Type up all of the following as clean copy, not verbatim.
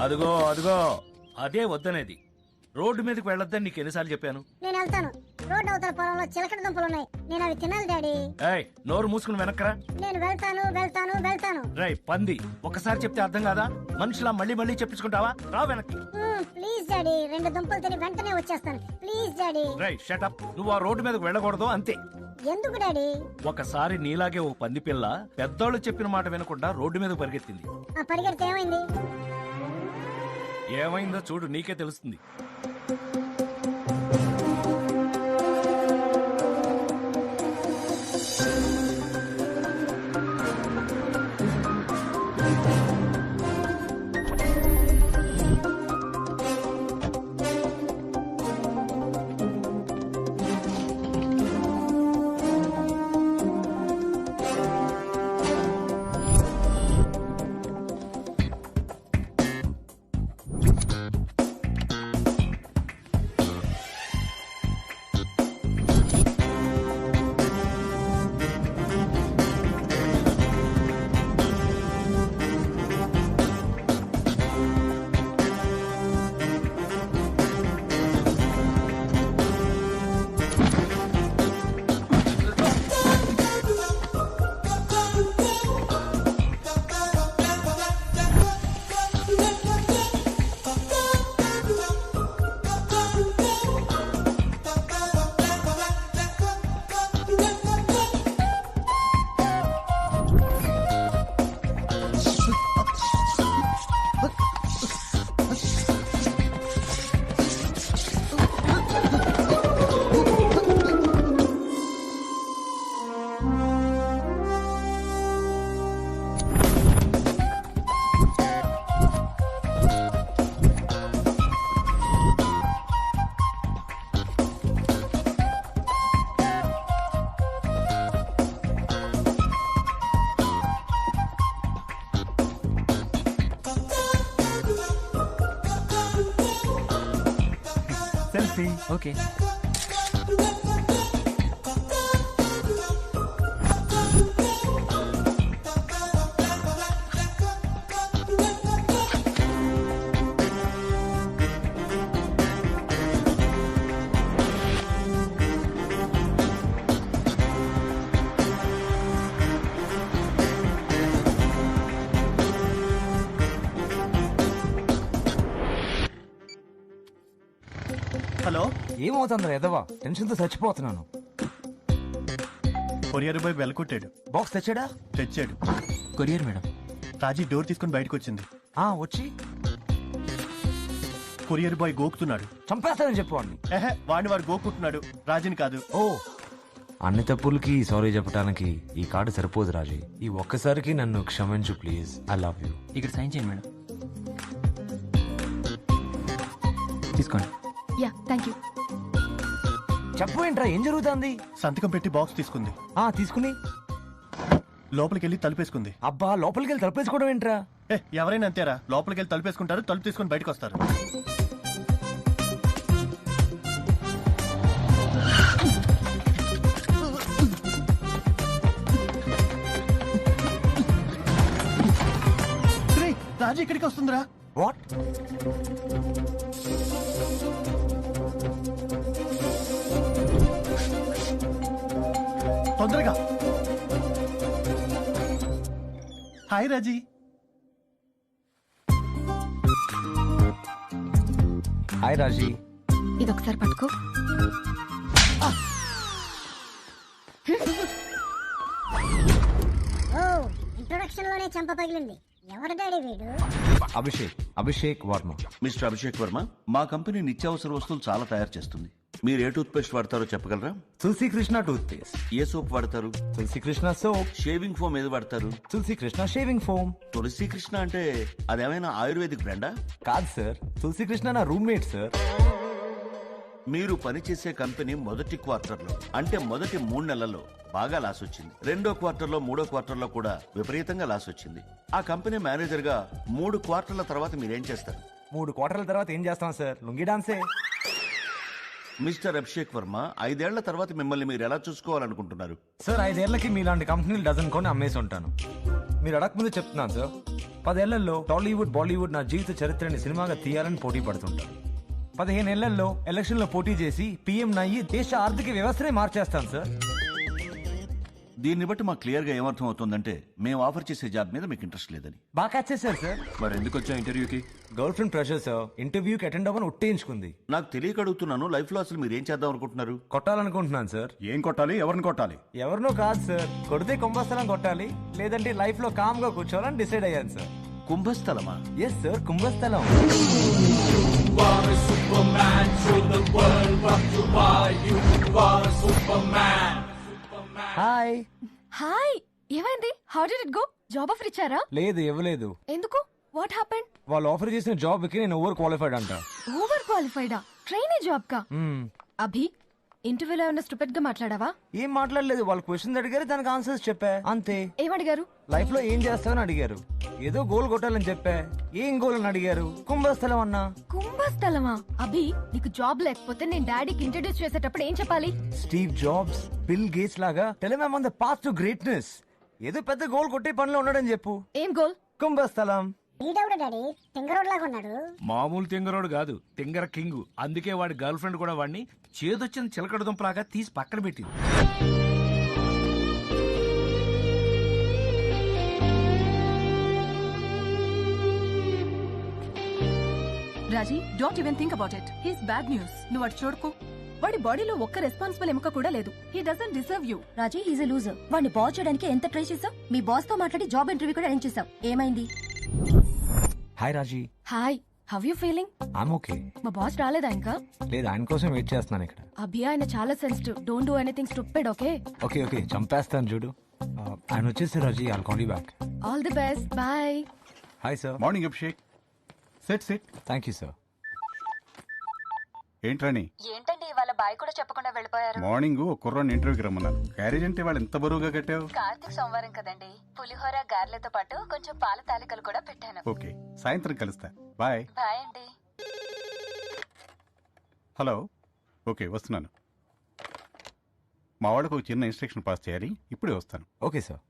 అదిగో అదిగో అదే వద్దనేది. రోడ్డు మీదకి వెళ్ళొద్దని నీకు ఎన్నిసార్లు చెప్పాను? నేను వెళ్తాను. రోడ్డు అవతల పొలంలో చిలకడ దుంపలు ఉన్నాయి, నేను అవి తినాలి డాడీ. ఏయ్, నోరు మూసుకుని వెనక్కరా. నేను వెళ్తాను వెళ్తాను వెళ్తాను. రై పంది, ఒకసారి చెప్తే అర్థం కాదా? మనుషులా మళ్ళీ మళ్ళీ చెప్పించుకుంటావా? రా వెనక్కి. ప్లీజ్ డాడీ, 2 దుంపలు తిని వెంటనే వచ్చేస్తాను. Please daddy. రై షటప్. నువ్వు ఆ రోడ్డు మీదకి వెళ్ళకూడదు అంతే. ఎందుకు డాడీ? ఒకసారి నీలాగే ఓ పంది పిల్ల పెద్దోళ్ళు చెప్పిన మాట వినకుండా రోడ్డు మీద పరిగెత్తింది. ఆ పరిగెడితే ఏమైంది? ఏమైందో చూడు, నీకే తెలుస్తుంది. సెల్ఫీ. ఓకే. హలో, ఏమవుతుందిరా ఎదవా? టెన్షన్ తో చచ్చిపోతున్నాను. కొరియర్ బాయ్ వెలకొట్టాడు. బాక్స్ తెచ్చాడా? తెచ్చాడు. Courier madam. రాజీ డోర్ తీసుకుని బయటకు వచ్చింది. వచ్చి కొరియర్ బాయ్ గోకుతున్నాడు. చంపేస్తానని చెప్పు వాడిని. వాడిని వాడు గోకుంటున్నాడు, రాజీని కాదు. ఓ, అన్ని తప్పులకి సారీ చెప్పడానికి ఈ కార్డు సరిపోదు రాజీ. ఈ ఒక్కసారికి నన్ను క్షమించు ప్లీజ్. I love you. ఇక్కడ సైన్ చేయండి మేడం. తీసుకోండి. Yeah, thank you. చెప్పు ఏంట్రా ఏం జరుగుతుంది? సంతకం పెట్టి బాక్స్ తీసుకుంది. తీసుకుని లోపలికి వెళ్ళి తలుపేసుకుంది. అబ్బా లోపలికి వెళ్ళి తలపేసుకోవడం ఏంట్రా? ఎవరైనా అంతేరా, లోపలికి వెళ్ళి తలుపేసుకుంటారు, తలుపు తీసుకొని బయటకు వస్తారు. రేయ్, రాజు ఇక్కడికి వస్తుందిరా. వాట్? తొందరగా. హాయ్ రాజీ. హాయ్ రాజీ. ఇదొకసారి పట్టుకో. ఓ ఇంట్రొడక్షన్ లోనే చంప పగిలింది. ఎవరు డాడీ వీడు? అభిషేక్ వర్మ. మిస్టర్ అభిషేక్ వర్మ, మా కంపెనీ నిత్యావసర వస్తువులు చాలా తయారు చేస్తుంది. మీరు ఏ టూత్ పేస్ట్ వాడతారో చెప్పగలరా? తులసి కృష్ణ టూత్ పేస్ట్. ఏ సోప్ వాడతారు? తులసి కృష్ణ సోప్. షేవింగ్ ఫోమ్ ఏది వాడతారు? తులసి కృష్ణ షేవింగ్ ఫోమ్. తులసి కృష్ణ అంటే అదేమైనా ఆయుర్వేదిక్ బ్రాండా? కాదు సార్, తులసి కృష్ణ నా రూమ్మేట్ సార్. మీరు పనిచేసే కంపెనీ మొదటి క్వార్టర్లో అంటే మొదటి 3 నెలల్లో బాగా లాస్ వచ్చింది. 2వ క్వార్టర్లో 3వ క్వార్టర్లో కూడా విపరీతంగా లాస్ వచ్చింది. ఆ కంపెనీ మేనేజర్ గా 3 క్వార్టర్ల తర్వాత మీరేం చేస్తారు? 3 క్వార్టర్ల తర్వాత ఏం చేస్తాం సార్? లుంగి డాన్సే. మిస్టర్ అభిషేక్ వర్మ, 5 ఏళ్ల తర్వాత మిమ్మల్ని మీరు ఎలా చూసుకోవాలనుకుంటున్నారు? సార్ 5 ఏళ్లకి మీలాంటి కంపెనీలు డజన్ కొని అమ్మేసి ఉంటాను. మీరు అడగకముందు చెప్తున్నాను సార్, 10 ఏళ్లలో టాలీవుడ్ బాలీవుడ్ నా జీవిత చరిత్రని సినిమాగా తీయాలని పోటీ పడుతుంటాను. 15 ఏళ్లలో ఎలక్షన్ లో పోటీ చేసి పీఎం నయ్యి దేశ ఆర్థిక వ్యవస్థనే మార్చేస్తాను సార్. దీన్ని బట్టి మాకు క్లియర్ గా ఏమర్థం అవుతుందంటే మేము ఆఫర్ చేసే జాబ్ మీద మీకు ఇంట్రెస్ట్ లేదని. బాగా క్యాచ్ చేశారు సార్. మరి ఎందుకు వచ్చా ఇంటర్వ్యూకి? గర్ల్ ఫ్రెండ్ ప్రెషర్ సార్, ఇంటర్వ్యూకి అటెండ్ అవ్వని ఒట్టేయించుకుంది. నాకు తెలియక అడుగుతున్నాను, లైఫ్ లో అసలు మీరు ఏం చేద్దాం అనుకుంటున్నారు? కొట్టాలనుకుంటున్నాను సార్. ఏం కొట్టాలి, ఎవరిని కొట్టాలి? ఎవరినో కాదు సార్, కొడితే కుంభస్థలం కొట్టాలి, లేదంటే లైఫ్ లో కామ్ గా కూర్చోవాలని డిసైడ్ అయ్యాను సార్. కుంభస్థలమా? ఎస్ సార్, కుంభస్థలం. హాయ్. హాయ్, ఏమైంది? How did it go? Job offer ఇచ్చారా? లేదు ఇవ్వలేదు. ఎందుకు? What happened? వాళ్ళు ఆఫర్ చేసిన జాబ్ కి నేను ఓవర్ క్వాలిఫైడ్ అంట. ఓవర్ క్వాలిఫైడా? ట్రైనీ జాబ్ కా? మ్మ్. అభి, ఇంటర్వ్యూలో ఏమైనా స్టూపిడ్ గా మాట్లాడావా? ఏం మాట్లాడలేదు. వాళ్ళు క్వశ్చన్స్ అడిగారు, దానికి ఆన్సర్స్ చెప్పా అంతే. ఏమడిగారు? లైఫ్ లో ఏం చేస్తావని అడిగారు. ఏదో గోల్ కొట్టాలని చెప్పా. ఏం గోల్ అని అడిగారు. కుంభస్థలం అన్నా. కుంభస్థలమా? అభి, నీకు జాబ్ లేకపోతే నేను డాడీకి ఇంట్రడ్యూస్ చేసేటప్పుడు ఏం చెప్పాలి? స్టీవ్ జాబ్స్, బిల్ గేట్స్ లాగా tell him on the path to greatness. ఏదో పెద్ద గోల్ కొట్టే పనిలో ఉన్నాడని చెప్పు. ఏం గోల్? కుంభస్థలం. ఈడెవడు డాడీ? తింగరోడ్ లాగా ఉన్నాడు. మామూలు తింగరోడు కాదు, తింగర కింగ్. అందుకే వాడి గర్ల్ ఫ్రెండ్ కూడా వాడిని చేదొచ్చిన చిలకడ దుంపలాగా తీసి పక్కన పెట్టింది. Raji, don't even think about it. He's bad news. నువ్వు అటు చూడకు. వాడి బాడీలో ఒక్క రెస్పాన్సిబుల్ ఎముక కూడా లేదు. He doesn't deserve you. Raji, he's a loser. వాడిని బాస్ చేయడానికి ఎంత ట్రై చేసావు? మీ బాస్ తో మాట్లాడి జాబ్ ఇంటర్వ్యూ కూడా అరేంజ్ చేసావు. ఏమైంది? Hi Raji. Hi, how you feeling? I'm okay. మా బాస్ రాలేదా ఇంకా? లేదు, ఆయన కోసం వెయిట్ చేస్తున్నాను ఇక్కడ. అభి, ఆయన చాలా sensitive. Don't do anything stupid, okay? Okay okay, చంపేస్తాను చూడు. ఆయన వచ్చేసి Raji, I'll call you back. All the best, bye. Hi sir. Morning Abhishek. Set set. Thank you sir. ఏంట్రాని? ఏంటండి ఇవాళ బాయ్ కూడా చెప్పకుండా వెళ్ళిపోయారు? మార్నింగ్ ఒక కుర్రాన్ని ఇంటర్వ్యూకి రమ్మన్నాను. క్యారేజ్ అంటే వాళ్ళు ఎంత బరువుగా కట్టావు? కార్తీక్ సోమవారం కదండి. పులిహోర గార్లతో పాటు కొంచెం పాల తాలికలు కూడా పెట్టాను. ఓకే, సాయంత్రం కలుస్తా. బాయ్. బాయ్ అండి. హలో. ఓకే, వస్తున్నాను. మా వాళ్ళకు ఒక చిన్న ఇన్స్ట్రక్షన్ పాస్ చేయాలి. ఇప్పుడే వస్తాను. Okay sir.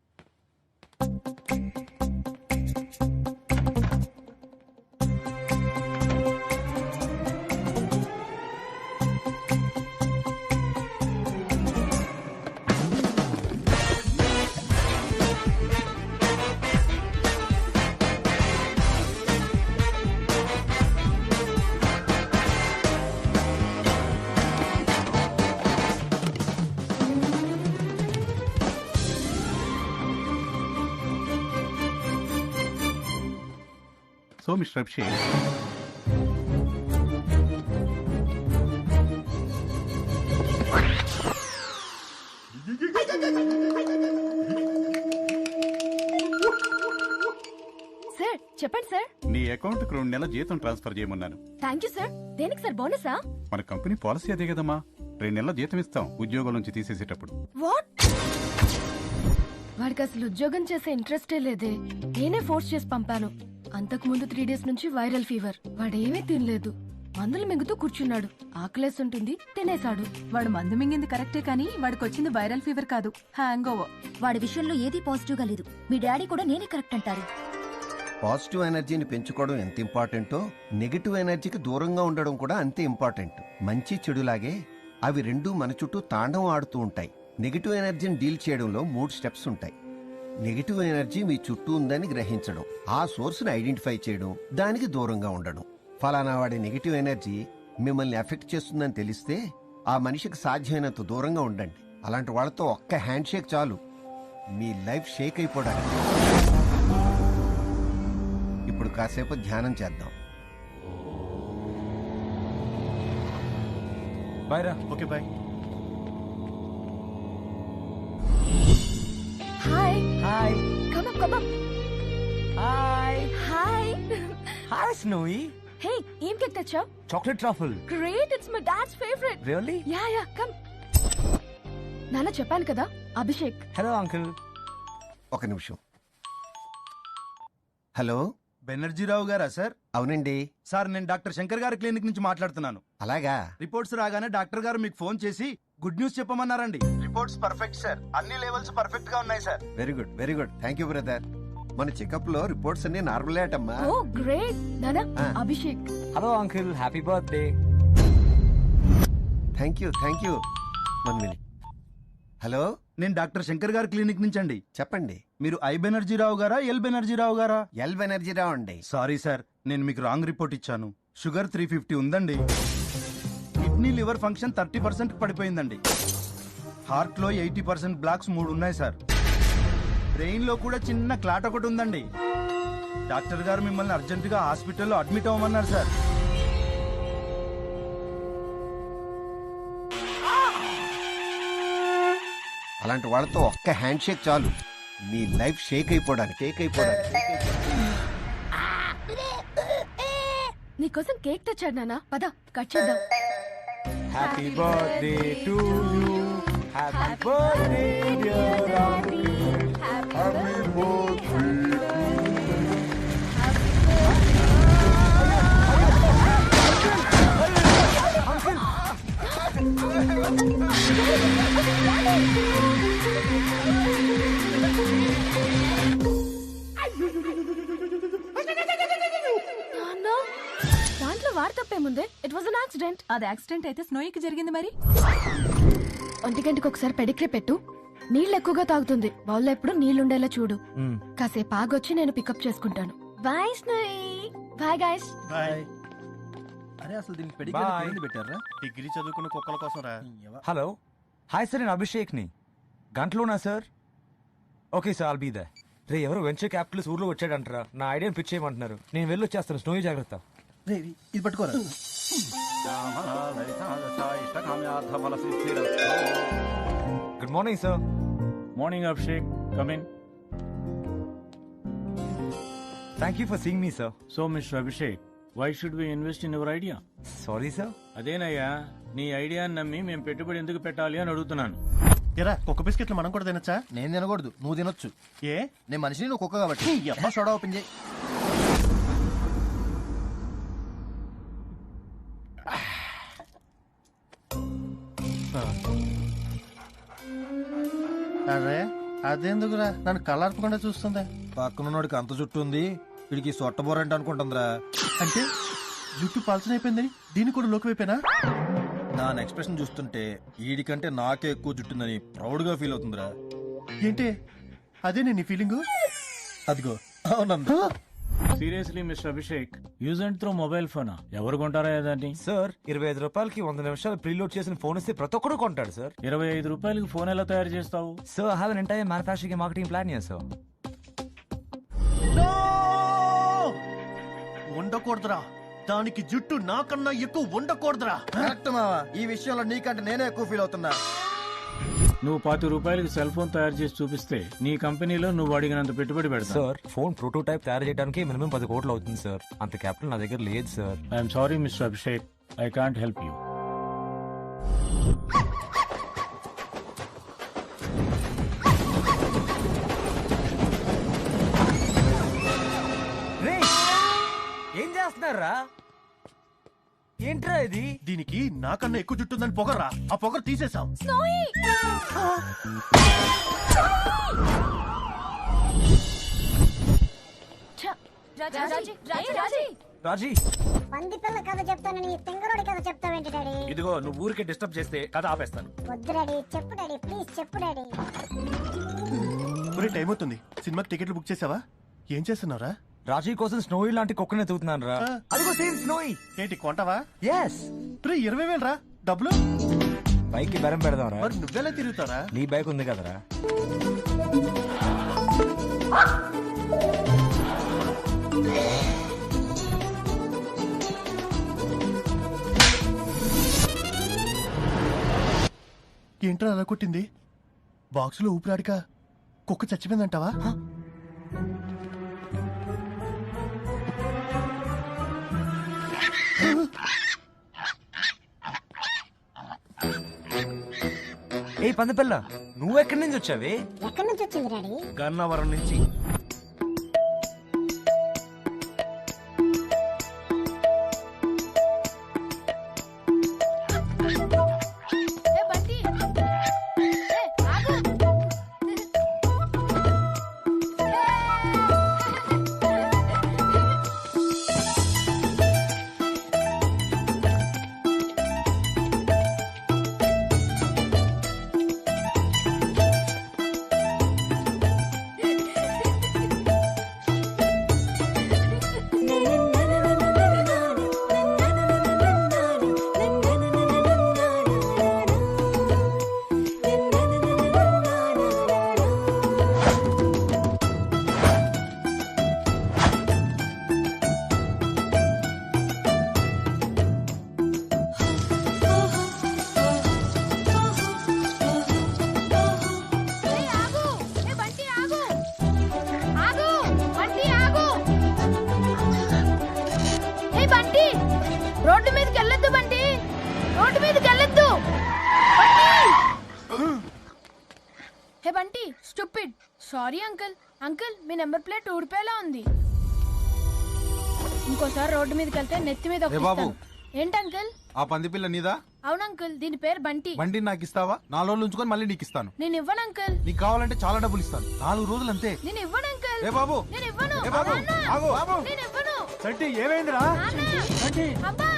So mister Abhishek, sir చెప్పండి సార్. నీ అకౌంట్ కు 2 నెలల జీతం ట్రాన్స్ఫర్ చేయమన్నాను. Thank you sir. దేనికి సార్? బోనసా? మన కంపెనీ పాలసీ అదే కదమ్మా. 2 నెలల జీతం ఇస్తాం ఉద్యోగం నుంచి తీసేసేటప్పుడు. వాట్? వాడికి అసలు ఉద్యోగం చేసే ఇంట్రెస్టే లేదే. నేనే ఫోర్స్ చేసి పంపాను. అంతకు ముందు 3 డేస్ నుంచి వైరల్ ఫీవర్. వాడేమీ తినలేదు, మందులు మింగుతూ కూర్చున్నాడు. ఆకలేసి ఉంటుంది, తినేశాడు. వాడు మందు మింగింది కరెక్టే కానీ వాడికి వచ్చింది వైరల్ ఫీవర్ కాదు, హ్యాంగ్ ఓవర్. వాడి విషయంలో ఏది పాజిటివ్ గా లేదు. మీ డాడీ కూడా నేనే కరెక్ట్ అంటారు. పాజిటివ్ ఎనర్జీని పెంచుకోవడం ఎంత ఇంపార్టెంటో నెగిటివ్ ఎనర్జీకి దూరంగా ఉండడం కూడా అంతే ఇంపార్టెంట్. మంచి చెడులాగే అవి రెండూ మన చుట్టూ తాండవం ఆడుతూ ఉంటాయి. నెగిటివ్ ఎనర్జీని డీల్ చేయడంలో 3 స్టెప్స్ ఉంటాయి. నెగిటివ్ ఎనర్జీ మీ చుట్టూ ఉందని గ్రహించడం, ఆ సోర్స్ని ఐడెంటిఫై చేయడం, దానికి దూరంగా ఉండడం. ఫలానా వాడి నెగిటివ్ ఎనర్జీ మిమ్మల్ని ఎఫెక్ట్ చేస్తుందని తెలిస్తే ఆ మనిషికి సాధ్యమైనంత దూరంగా ఉండండి. అలాంటి వాళ్ళతో ఒక్క హ్యాండ్ షేక్ చాలు మీ లైఫ్ షేక్ అయిపోవడానికి. ఇప్పుడు కాసేపు ధ్యానం చేద్దాం. బాయ్ రా. Okay bye. Hi hi come up come up. Hi hi hi Snowy. Hey, ఏం కేక్ తెచ్చావ్? Chocolate truffle. Great, it's my dad's favourite. Really? Yeah come. నాన్న చెప్పాను కదా, అభిషేక్. Hello uncle. ఒక నిమిషం. హలో, బెనర్జీరావు గారా సార్? అవునండి. సార్, నేను డాక్టర్ శంకర్ గారి క్లినిక్ నుంచి మాట్లాడుతున్నాను. అలాగా? రిపోర్ట్స్ రాగానే డాక్టర్ గారు మీకు ఫోన్ చేసి గుడ్ న్యూస్ చెప్పమన్నారండి. రిపోర్ట్స్ పర్ఫెక్ట్ సార్, అన్ని లెవెల్స్ పర్ఫెక్ట్ గా ఉన్నాయి sir. Very good, very good. Thank you brother. మన చెకప్ లో రిపోర్ట్స్ అన్ని నార్మల్ అటమ్మా. Oh great. నాన్న, Abhishek. Hello uncle, happy birthday. Thank you, thank you. 1 minute. Hello, నేను డాక్టర్ శంకర్ గారి క్లినిక్ నుంచి అండి. చెప్పండి. మీరు ఐ బెనర్జీరావు గారా, ఎల్ బెనర్జీరావు గారా? ఎల్ బెనర్జీరావు అండి. సారీ సార్, నేను మీకు రాంగ్ రిపోర్ట్ ఇచ్చాను. షుగర్ 350 ఉందండి. Kidney liver function 30% పడిపోయిందండి. హార్ట్ లో 80% బ్లాక్స్ 3 ఉన్నాయి సార్. బ్రెయిన్ లో కూడా చిన్న క్లాట్ ఒకటి ఉందండి. డాక్టర్ గారు మిమ్మల్ని అర్జెంటుగా హాస్పిటల్లో అడ్మిట్ అవ్వమన్నారు సార్. అలాంటి వాళ్ళతో ఒక్క హ్యాండ్ షేక్ చాలు మీ లైఫ్ షేక్ అయిపోవడానికి. నీకోసం కేక్ తెచ్చాడు నాన్న, పద కట్ చేద్దాం. Happy birthday to you. Happy birthday dear uncle. Happy birthday. నాన్న, దాంట్లో వాడు తప్పేముందే? It was an accident. అది యాక్సిడెంట్ అయితే స్నోయికి జరిగింది మరి. 1 గంటకి ఒకసారి పెడిగ్రీ పెట్టు. నీళ్ళు ఎక్కువగా తాగుతుంది. బౌల్లో ఎప్పుడు నీళ్లుండేలా చూడు. కాసేపు ఆగొచ్చి నేను పికప్ చేసుకుంటాను. Bye Snowy. Bye guys. Bye. అరే, అసలు దీనికి Bye. పెడిగ్రీ పెట్టారా? డిగ్రీ చదువుకున్న కుక్కల కోసం రా. హలో హాయ్ సార్, నేను అభిషేక్ని. గంటలోనా సార్? Okay sir, I'll be there. రే, ఎవరో వెంచర్ క్యాపిటల్స్ ఊర్లో వచ్చాడంటారా. నా ఐడియాని పిచ్ చేయమంటున్నారు. నేను వెళ్ళి వచ్చేస్తాను. స్నోయి జాగ్రత్త. ఇది పట్టుకోరా. Good morning sir. Morning Abhishek, come in. Thank you for seeing me sir. So mister Abhishek, why should we invest in your idea? Sorry sir. అదేనయ్యా, నీ ఐడియాని నమ్మి మేము పెట్టుబడి ఎందుకు పెట్టాలి అని అడుగుతున్నాను. ఎరా, కుక్క బిస్కెట్లు మనం కూడా తినచ్చా? నేను తినకూడదు, నువ్వు తినొచ్చు. ఏ? నేను మనిషిని, నువ్వు కుక్క కాబట్టి. సోడా ఓపెన్ చేయి. అరే, అదేందుకురా నన్ను కళ్ళార్పకుండా చూస్తుంది? పక్కనోడికి అంత జుట్టు ఉంది, వీడికి సొట్టబోరంట అనుకుంటుందిరా. అంటే జుట్టు పల్చన అయిపోయిందని దీన్ని కూడా లోకి వైపోయినా? దాని ఎక్స్ప్రెషన్ చూస్తుంటే వీడికంటే నాకే ఎక్కువ జుట్టుందని ప్రౌడ్ గా ఫీల్ అవుతుందిరా. ఏంటి అదే నేను నీ ఫీలింగు? అదిగో అవునందా? Seriously mister Abhishek, use and throw mobile phone ఎవరు కొంటారా దాన్ని? సార్, 25 రూపాయలకి 100 నిమిషాలు ప్రీలోడ్ చేసిన ఫోన్ ఇస్తే ప్రతి ఒక్కరు కొంటాడు సార్. 25 రూపాయలకి ఫోన్ ఎలా తయారు చేస్తావు? Sir, I have an entire manufacturing marketing plan here sir. ఉండకూడదురా, దానికి జుట్టు నాకన్నా ఎక్కువ ఉండకూడదురా. కరెక్ట్ మావా, ఈ విషయంలో నీకంటే నేనే ఎక్కువ ఫీల్ అవుతున్నా. నువ్వు 25 రూపాయలకి సెల్ ఫోన్ తయారు చేసి చూపిస్తే నీ కంపెనీలో నువ్వు అడిగినంత పెట్టుబడి పెడతావు. సార్, ఫోన్ ప్రోటోటైప్ తయారు చేయడానికి మినిమం 10 కోట్లు అవుతుంది సార్. అంత క్యాపిటల్ నా దగ్గర లేదు sir. I'm sorry mister Abhishek, I can't help you. ఏం చేస్తున్నారా? ఏంట్రా ఇది? దీనికి నాకన్నా ఎక్కువ జుట్టుందని పొగరా, ఆ పొగరు తీసేసాం. రాజీ, పంది పిల్ల కథ చెప్తానని తింగరోడి కథ చెప్తావేంటి డాడీ? ఇదిగో నువ్వు ఊరికే డిస్టర్బ్ చేస్తే కథ ఆపేస్తాను. వద్దు డాడీ, చెప్పు డాడీ, ప్లీజ్ చెప్పు డాడీ. ఒరే టైం అవుతుంది, సినిమాకి టికెట్లు బుక్ చేసావా? ఏం చేస్తున్నావురా? రాజీ కోసం స్నోయి లాంటి కుక్కనే ఎత్తుకుతున్నాను రా. అదిగో సేమ్ స్నోయి. ఏంటి కొంటావా? ఎస్. 20,000 రా డబ్బులు. బైక్ కి బెరం పెడదాం రా. మరి నువ్వెలా తిరుగుతారా? నీ బైక్ ఉంది కదరా. ఏంట్రా అలా కొట్టింది? బాక్స్ లో ఊపిరాడిక కుక్క చచ్చిపోయిందంటావా? ఏ పందపిల్ల, నువ్వెక్కడి నుంచి వచ్చావే? ఎక్కడి నుంచి వచ్చింది డాడీ? గన్నవరం నుంచి. రోడ్డు మీదకి వెళ్ళొద్దు బండి, రోడ్డు మీదకి వెళ్ళొద్దు. Hey Bunty, stupid. Sorry uncle. Uncle, మీ నెంబర్ ప్లేట్ ఊడిపోయేలా ఉంది. ఇంకోసారి రోడ్డు మీదకి వెళ్తే నెత్తి మీద బాబు. ఏంటి అంకుల్? ఆ పంది పిల్ల నీదా? అవును అంకుల్, దీని పేరు బంటి. బండి నాకు ఇస్తావా? 4 రోజులు ఉంచుకొని మళ్ళీ నీకు ఇస్తాను. నేను ఇవ్వను అంకుల్. నీకు కావాలంటే చాలా డబ్బులు ఇస్తాను. 4 రోజులు అంతే. నేను ఇవ్వను అంకుల్. ఏ బాబు, నేను ఇవ్వను. ఏ బాబు, ఆగు, బాబు. నేను ఇవ్వను. సంటి, ఏమైందిరా? అబ్బా,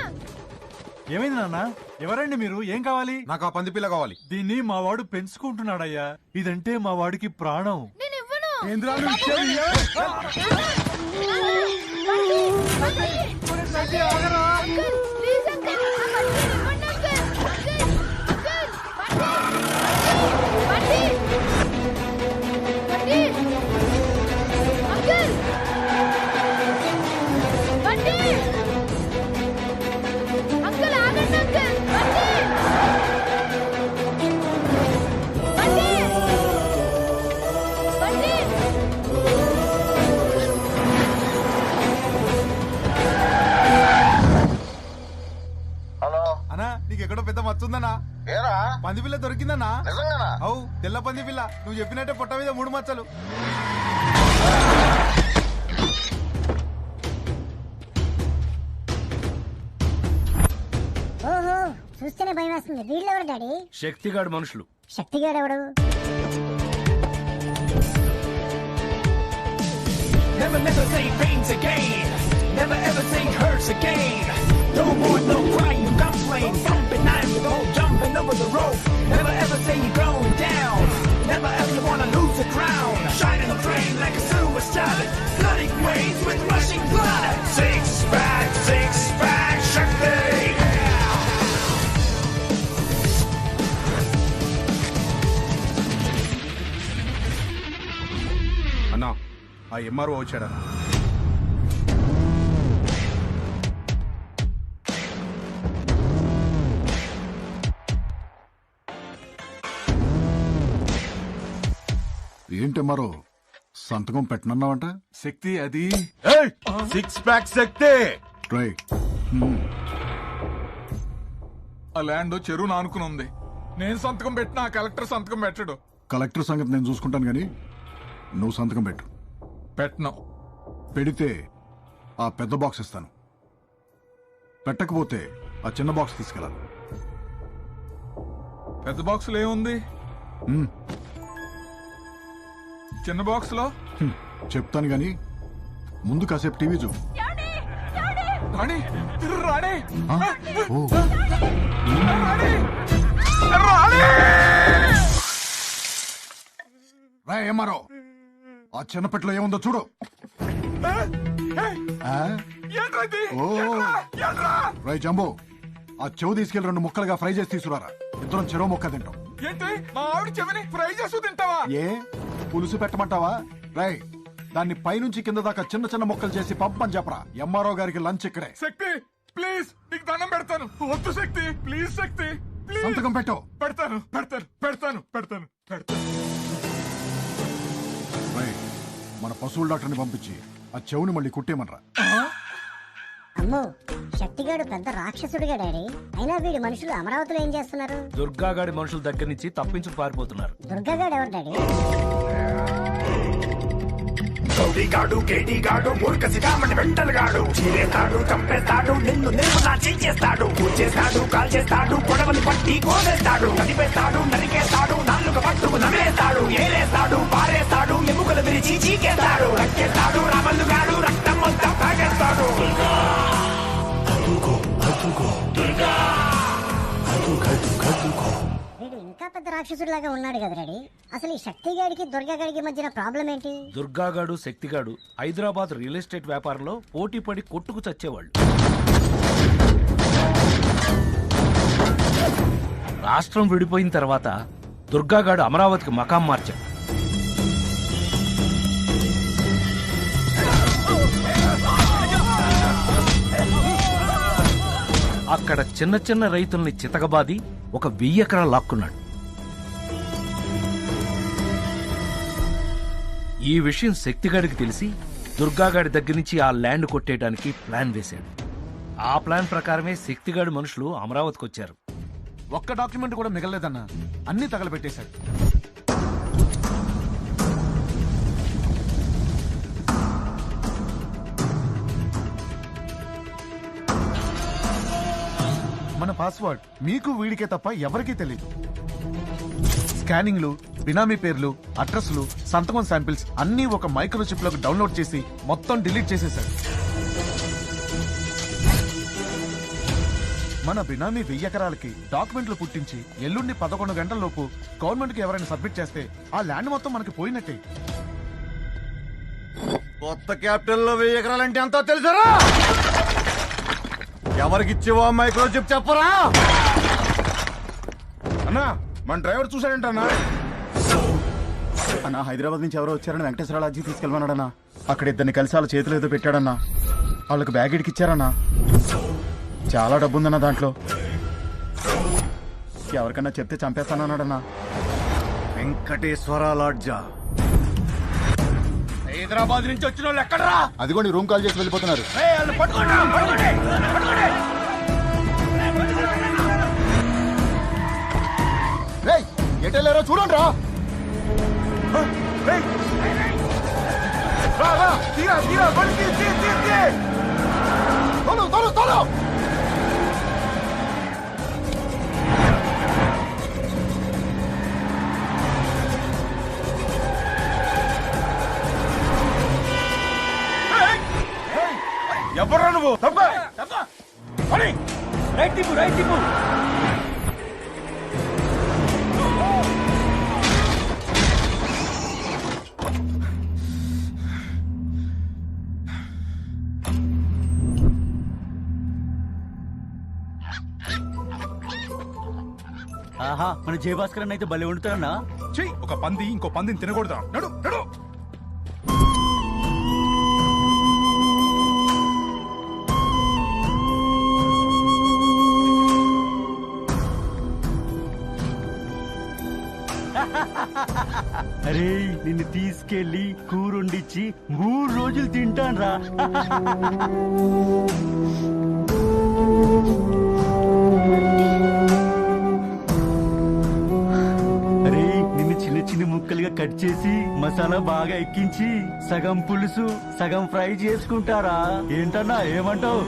ఏమైంది నాన్న? ఎవరండి మీరు? ఏం కావాలి? నాకు ఆ పంది పిల్ల కావాలి. దీన్ని మా వాడు పెంచుకుంటున్నాడయ్యా. ఇదంటే మా వాడికి ప్రాణం. నేను ఇవ్వను. ఏంద్రా నువ్వు ఇచ్చేది? సంటి, ఆగరా. ప్లీజ్ అంకుల్, ఆ బంటిని ఇవ్వండి uncle. Bunty, Bunty, uncle, Bunty, uncle ఆగండి అంకుల్. బంటి, బంటి, బంటి. హలో అన్నా, నీకు ఎక్కడో పెద్ద మచ్చుందన్నా? ఏరా పంది పిల్ల దొరికిందన్నా? నిజంగానా? అవు, తెల్ల పంది పిల్ల. నువ్వు చెప్పినట్టే పొట్ట మీద 3 మచ్చలు. ఓహో, చూస్తేనే భయం వేస్తుంది. వీళ్ళెవరు డాడీ? శక్తిగాడు మనుషులు. శక్తిగాడు ఎవడు? Never, never say pains again. Never ever say hurts again. No more, no crying, no complain. Jumping, I'm the goal, jumping over the rope. Never ever say you're going down. Never ever wanna lose a crown. Shining the train like a silver star. Flooding waves with rushing blood. Six pack, Shakti. అన్నా, ఆ MRO వచ్చాడన్నా. ఏంటి మరో సంతకం పెట్టనన్నావంట? శక్తి అది 6 pack శక్తి. రై, ఆ land చెరువు నానుకుని ఉంది. నేను సంతకం పెట్టినా ఆ కలెక్టర్ సంతకం పెట్టడు. కలెక్టర్ సంగతి నేను చూసుకుంటాను గానీ నువ్వు సంతకం పెట్టు. పెట్టను. పెడితే ఆ పెద్ద బాక్స్ ఇస్తాను, పెట్టకపోతే ఆ చిన్న బాక్స్ తీసుకెళ్ళాలి. పెద్ద బాక్స్ లో ఏముంది? చిన్న బాక్స్ లో చెప్తాను గానీ ముందు కాసేపు టీవీ చూపు. రాణి రాణి రా ఏమారో ఆ చిన్న పెట్టులో ఏముందో చూడు. రై జంబో, ఆ చెవు తీసుకెళ్లి 2 ముక్కలుగా ఫ్రై చేసి తీసుకురారా. ఇద్దరం చెరువు ముక్క తింటాం. ఏంటి మా ఆవిడ చెవిని ఫ్రై చేస్తూ తింటావా? ఏ పులుసు పెట్టమంటావా? రై దాన్ని పైనుంచి కింద దాకా చిన్న చిన్న ముక్కలు చేసి పంపని చెప్పరా. ఎంఆర్ఓ గారికి లంచ్ ఇక్కడే. శక్తి ప్లీజ్, నీకు దండం పెడతాను. వద్దు శక్తి, ప్లీజ్ శక్తి, ప్లీజ్. సంతకం పెట్టు. పెడతాను పెడతాను పెడతాను పెడతాను పెడతాను. రై మన పశువుల డాక్టర్ని పంపించి ఆ చెవుని మళ్ళీ కుట్టేమనరా. అమ్మో, శక్తిగాడు పెద్ద రాక్షసుడిగా డాడీ. అయినా వీడి మనుషులు అమరావతిలో ఏం చేస్తున్నారు? దుర్గాగాడి మనుషుల దగ్గర నుంచి తప్పించు పారిపోతున్నారు. దుర్గాగాడు ఎవరు డాడీ? గౌడిగాడు కేడిగాడు మూర్ఖసిగామని వెంటలుగాడు. చీరేస్తాడు, చంపేస్తాడు, నిన్ను నిర్మలా చేస్తాడు. కూర్చేస్తాడు, కాల్చేస్తాడు, పొడవలు పట్టి కోసేస్తాడు. నడిపేస్తాడు, నరికేస్తాడు, నాలుగు పట్టుకు నవ్వేస్తాడు. ఏలేస్తాడు, పారేస్తాడు, ఎముకలు విరిచి చీకేస్తాడు. రక్కేస్తాడు, రామల్లుగాడు రక్తం మొత్తం తాగేస్తాడు. వీడు ఇంకా పెద్ద రాక్షసుడిలాగా ఉన్నాడు కదా డాడీ. అసలు ఈ శక్తిగాడికి దుర్గాగాడికి మధ్యన ప్రాబ్లం ఏంటి? దుర్గాగాడు శక్తిగాడు హైదరాబాద్ రియల్ ఎస్టేట్ వ్యాపారంలో పోటీ పడి కొట్టుకు చచ్చేవాళ్ళు. రాష్ట్రం విడిపోయిన తర్వాత దుర్గాగాడు అమరావతికి మకాం మార్చాడు. అక్కడ చిన్న చిన్న రైతుల్ని చితకబాది ఒక 1000 ఎకరాలు లాక్కున్నాడు. ఈ విషయం శక్తిగాడికి తెలిసి దుర్గాగాడి దగ్గర నుంచి ఆ ల్యాండ్ కొట్టేయడానికి ప్లాన్ వేశాడు. ఆ ప్లాన్ ప్రకారమే శక్తిగాడి మనుషులు అమరావతికి వచ్చారు. ఒక్క డాక్యుమెంట్ కూడా మిగలలేదన్నా, అన్ని తగలబెట్టేశాడు. మన పాస్వర్డ్ మీకు వీడికే తప్ప ఎవరికీ తెలియదు. స్కానింగ్లు, బినామీ పేర్లు, అడ్రస్లు, సంతకం శాంపిల్స్ అన్నీ ఒక మైక్రోచిప్ లోకి డౌన్లోడ్ చేసి మొత్తం డిలీట్ చేసేశాడు. మన బినామీ 1000 ఎకరాలకి డాక్యుమెంట్లు పుట్టించి ఎల్లుండి 11 గంటల లోపు గవర్నమెంట్ కి ఎవరైనా సబ్మిట్ చేస్తే ఆ ల్యాండ్ మొత్తం మనకి పోయినట్టే. కొత్త క్యాపిటల్ లో 1000 ఎకరాలంటే అంతా తెలుసరా? ఎవరికిచ్చేవో మైక్రోచిప్ చెప్పరా అన్నా? మన డ్రైవర్ చూసాడంటన్నా. అన్నా హైదరాబాద్ నుంచి ఎవరో వచ్చారని వెంకటేశ్వర లాడ్జీ తీసుకెళ్ళమన్నాడన్నా. అక్కడ ఇద్దరిని కలిసి వాళ్ళ చేతులు ఏదో పెట్టాడన్నా. వాళ్ళకి బ్యాగ్ ఇడికిచ్చారన్నా. చాలా డబ్బు ఉందన్నా దాంట్లో. ఎవరికన్నా చెప్తే చంపేస్తానన్నాడన్నా. వెంకటేశ్వర లాడ్జా. హైదరాబాద్ నుంచి వచ్చిన వాళ్ళు ఎక్కడరా? అదిగోండి రూమ్ కాల్ చేసి వెళ్ళిపోతున్నారు. ఎటెళ్ళారో చూడండి రా. ఎవరా నువ్వు? రైట్ తిప్పు, రైట్ తిప్పు. ఆహా, మన జయభాస్కర్ అయితే భలే వండుతారన్నా. చెయ్యి ఒక పంది ఇంకో పందిని తినకూడదా? నడు నడు. అరే నిన్ను తీసుకెళ్లి కూరొండిచ్చి 3 రోజులు తింటాను రా. కట్ చేసి మసాలా బాగా ఎక్కించి సగం పులుసు సగం ఫ్రై చేసుకుంటారా ఏంటన్నా ఏమంటావు?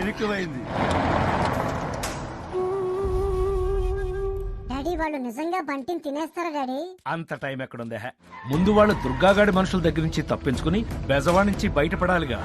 ఇరుక్కుపోయింది. డాడీ వాళ్ళు నిజంగా బంటిని తినేస్తారా డాడీ? అంత టైం ఎక్కడుందే? ముందు వాళ్ళు దుర్గాగాడి మనుషుల దగ్గర నుంచి తప్పించుకుని బెజవా నుంచి బయటపడాలిగా.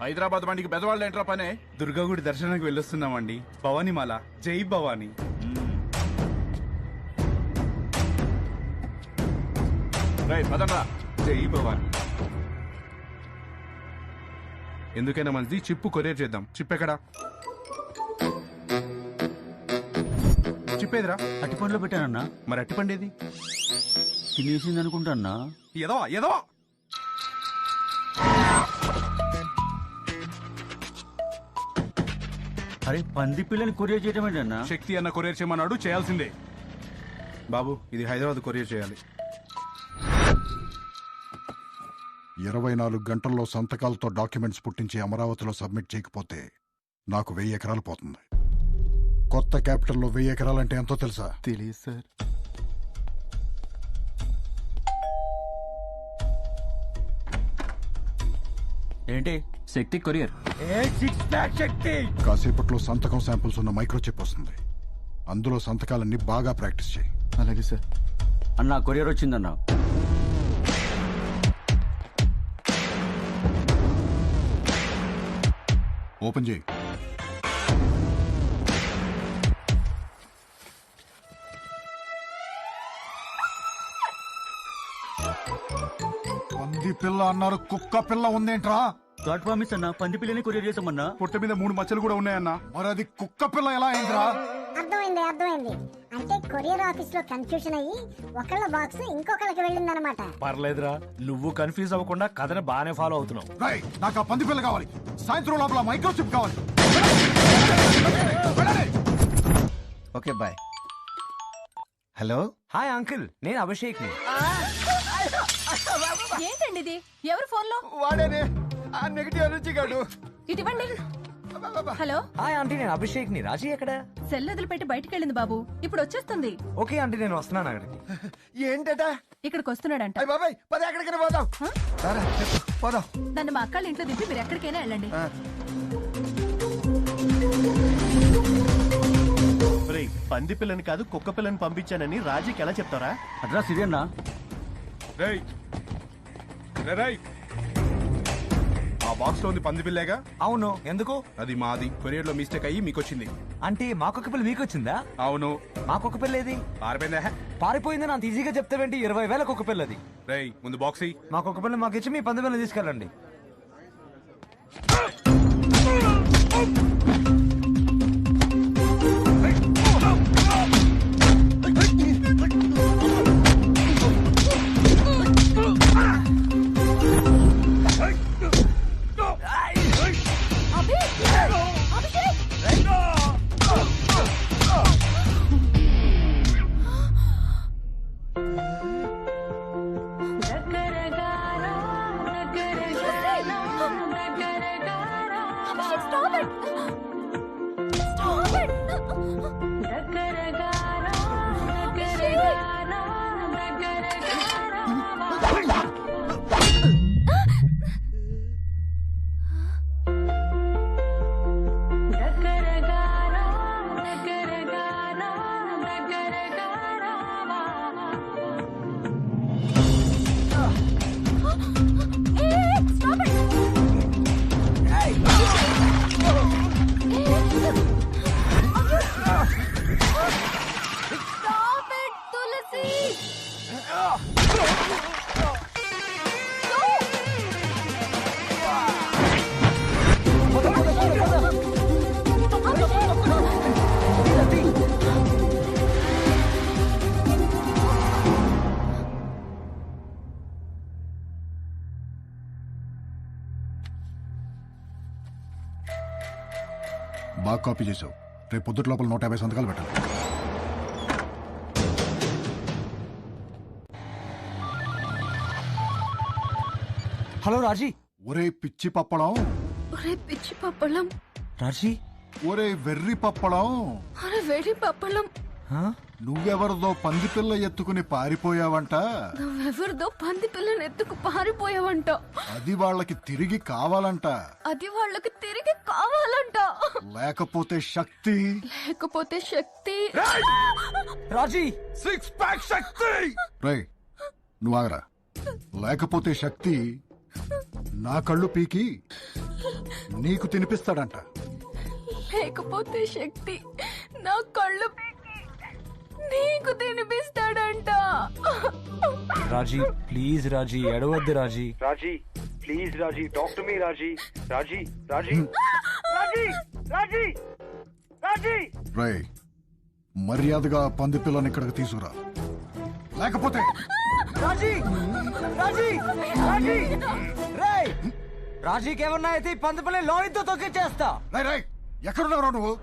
హైదరాబాద్ బండికి బెదవాళ్ళు ఏంట్రా పనే? దుర్గాగుడి దర్శనానికి వెళ్ళొస్తున్నామండి. భవానీమాల, జై భవానీ. పదండ్రా. జై భవానీ. ఎందుకైనా మంది చిప్పు కొరియర్ చేద్దాం. చిప్ ఎక్కడా? చిప్పేదిరా? అట్టిపండ్లో పెట్టానన్నా. మరి అట్టిపండేది? తినేసింది అనుకుంటా. ఏదో అరే పంది పిల్లని కొరియర్ చేయటం ఏంటన్నా? శక్తి అన్న కొరియర్ చేయమన్నాడు, చేయాల్సిందే. బాబు ఇది హైదరాబాద్ కొరియర్ చేయాలి. 24 గంటల్లో సంతకాలతో డాక్యుమెంట్స్ పుట్టించి అమరావతిలో సబ్మిట్ చేయకపోతే నాకు 1000 ఎకరాలు పోతుంది. కొత్త క్యాపిటల్లో 1000 ఎకరాలంటే ఎంతో తెలుసా? తెలియదు సార్. ఏంటి శక్తి కొరియర్? శక్తి కాసేపట్లో సంతకం శాంపుల్స్ ఉన్న మైక్రోచిప్ వస్తుంది. అందులో సంతకాలన్నీ బాగా ప్రాక్టీస్ చేయి. అలాగే సార్. అన్నా కొరియర్ వచ్చిందన్నా. ఓపెన్ చేయి. పంది పిల్ల అన్నారు, కుక్క పిల్ల ఉందేంట్రా? గాడ్ ప్రామిస్ అన్నా, పంది పిల్లని కొరియర్ చేసామన్నా. పొట్ట మీద 3 మచ్చలు కూడా ఉన్నాయన్నా. మరి అది కుక్క పిల్ల ఎలా అయిందిరా? అర్థమైంది. అంటే కొరియర్ ఆఫీస్ లో కన్ఫ్యూషన్ అయ్యి ఒకళ్ళ బాక్స్ ఇంకొకళ్ళకి వెళ్ళిందనమాట. పర్లేదురా, నువ్వు కన్ఫ్యూజ్ అవ్వకుండా కథను బాగానే ఫాలో అవుతున్నావు. నాకు ఆ పంది పిల్ల కావాలి. సాయంత్రం లోపల మైక్రోచిప్ కావాలి. Okay bye. Hello. Hi uncle, నేను అభిషేక్ ని. ఏంటండి ఇది? ఎవరు ఫోన్ లో? వాడేనే ఆ నెగటివ్ ఎనర్జీ గాడు. ఇటువంటి. హలో. హాయ్ ఆంటీ, నేను అభిషేక్ ని. రాజీ ఎక్కడ? సెల్ వదిలిపెట్టి బయటికి వెళ్ళింది బాబు. ఇప్పుడు వచ్చేస్తుంది. ఓకే ఆంటీ, నేను వస్తున్నాను అక్కడికి. ఏంటట? ఇక్కడికి వస్తున్నాడంట. బాబాయ్ పద, ఎక్కడికైనా పోదాం. పోదాం. నన్ను మా అక్కళ్ళ ఇంట్లో దింపి మీరు ఎక్కడికైనా వెళ్ళండి. పంది పిల్లని కాదు కుక్క పిల్లని పంపించానని రాజీకి ఎలా చెప్తారా? అడ్రస్ ఇదేనా? ఆ బాక్స్ లో ఉంది పంది పిల్లేగా? అవును. ఎందుకు? అది మాది. కొరియర్ లో మిస్టేక్ అయ్యి మీకు వచ్చింది. అంటే మాకొక పిల్ల మీకు వచ్చిందా? అవును. మాకొక పిల్ల ఏది? పారిపోయిందా? పారిపోయిందని అంత ఈజీగా చెప్తావేంటి? 20,000 ఒక పిల్లది. రేయ్ ముందు బాక్స్ ఇయ్యి. మాకొక పిల్ల మాకు ఇచ్చి మీ 10 పిల్లలు తీసుకెళ్ళండి. బాగా కాపీ చేసావు. రేపు పొద్దుట లోపల 150 సంతకాలు పెట్టాలి. హలో రాజీ. ఒరే పిచ్చి పప్పడం. ఒరే పిచ్చి పప్పలం. రాజీ. ఒరే వెర్రి పప్పడం. అరే వెర్రి పప్పలం. నువ్వెవరిదో పంది పిల్ల ఎత్తుకుని పారిపోయావంట. నువ్వెవరిదో పంది పిల్లని ఎత్తుకు పారిపోయావంట. అది వాళ్ళకి తిరిగి కావాలంట. అది వాళ్ళకి తిరిగి కావాలంట. లేకపోతే శక్తి. లేకపోతే శక్తి. రాజీ. 6 ప్యాక్ శక్తి. రై నువ్వు ఆగరా. లేకపోతే శక్తి నా కళ్ళు పీకి నీకు తినిపిస్తాడంట. లేకపోతే శక్తి నా కళ్ళు నీకు తినిపిస్తాడంట. రాజీ ప్లీజ్ రాజీ ఎడవద్దు Raji. Raji please Raji talk to me Raji. Raji Raji Raji Raji Raji. రై మర్యాదగా పంది పిల్లని ఇక్కడికి తీసుకురా. లేకపోతే రాజీ రాజీ రాజీ రేయ్ రాజీకి ఏమన్నా అయితే పంది పిల్ల లోనితో తొక్కిచ్చేస్తా. రై ఎక్కడున్నావు నువ్వు?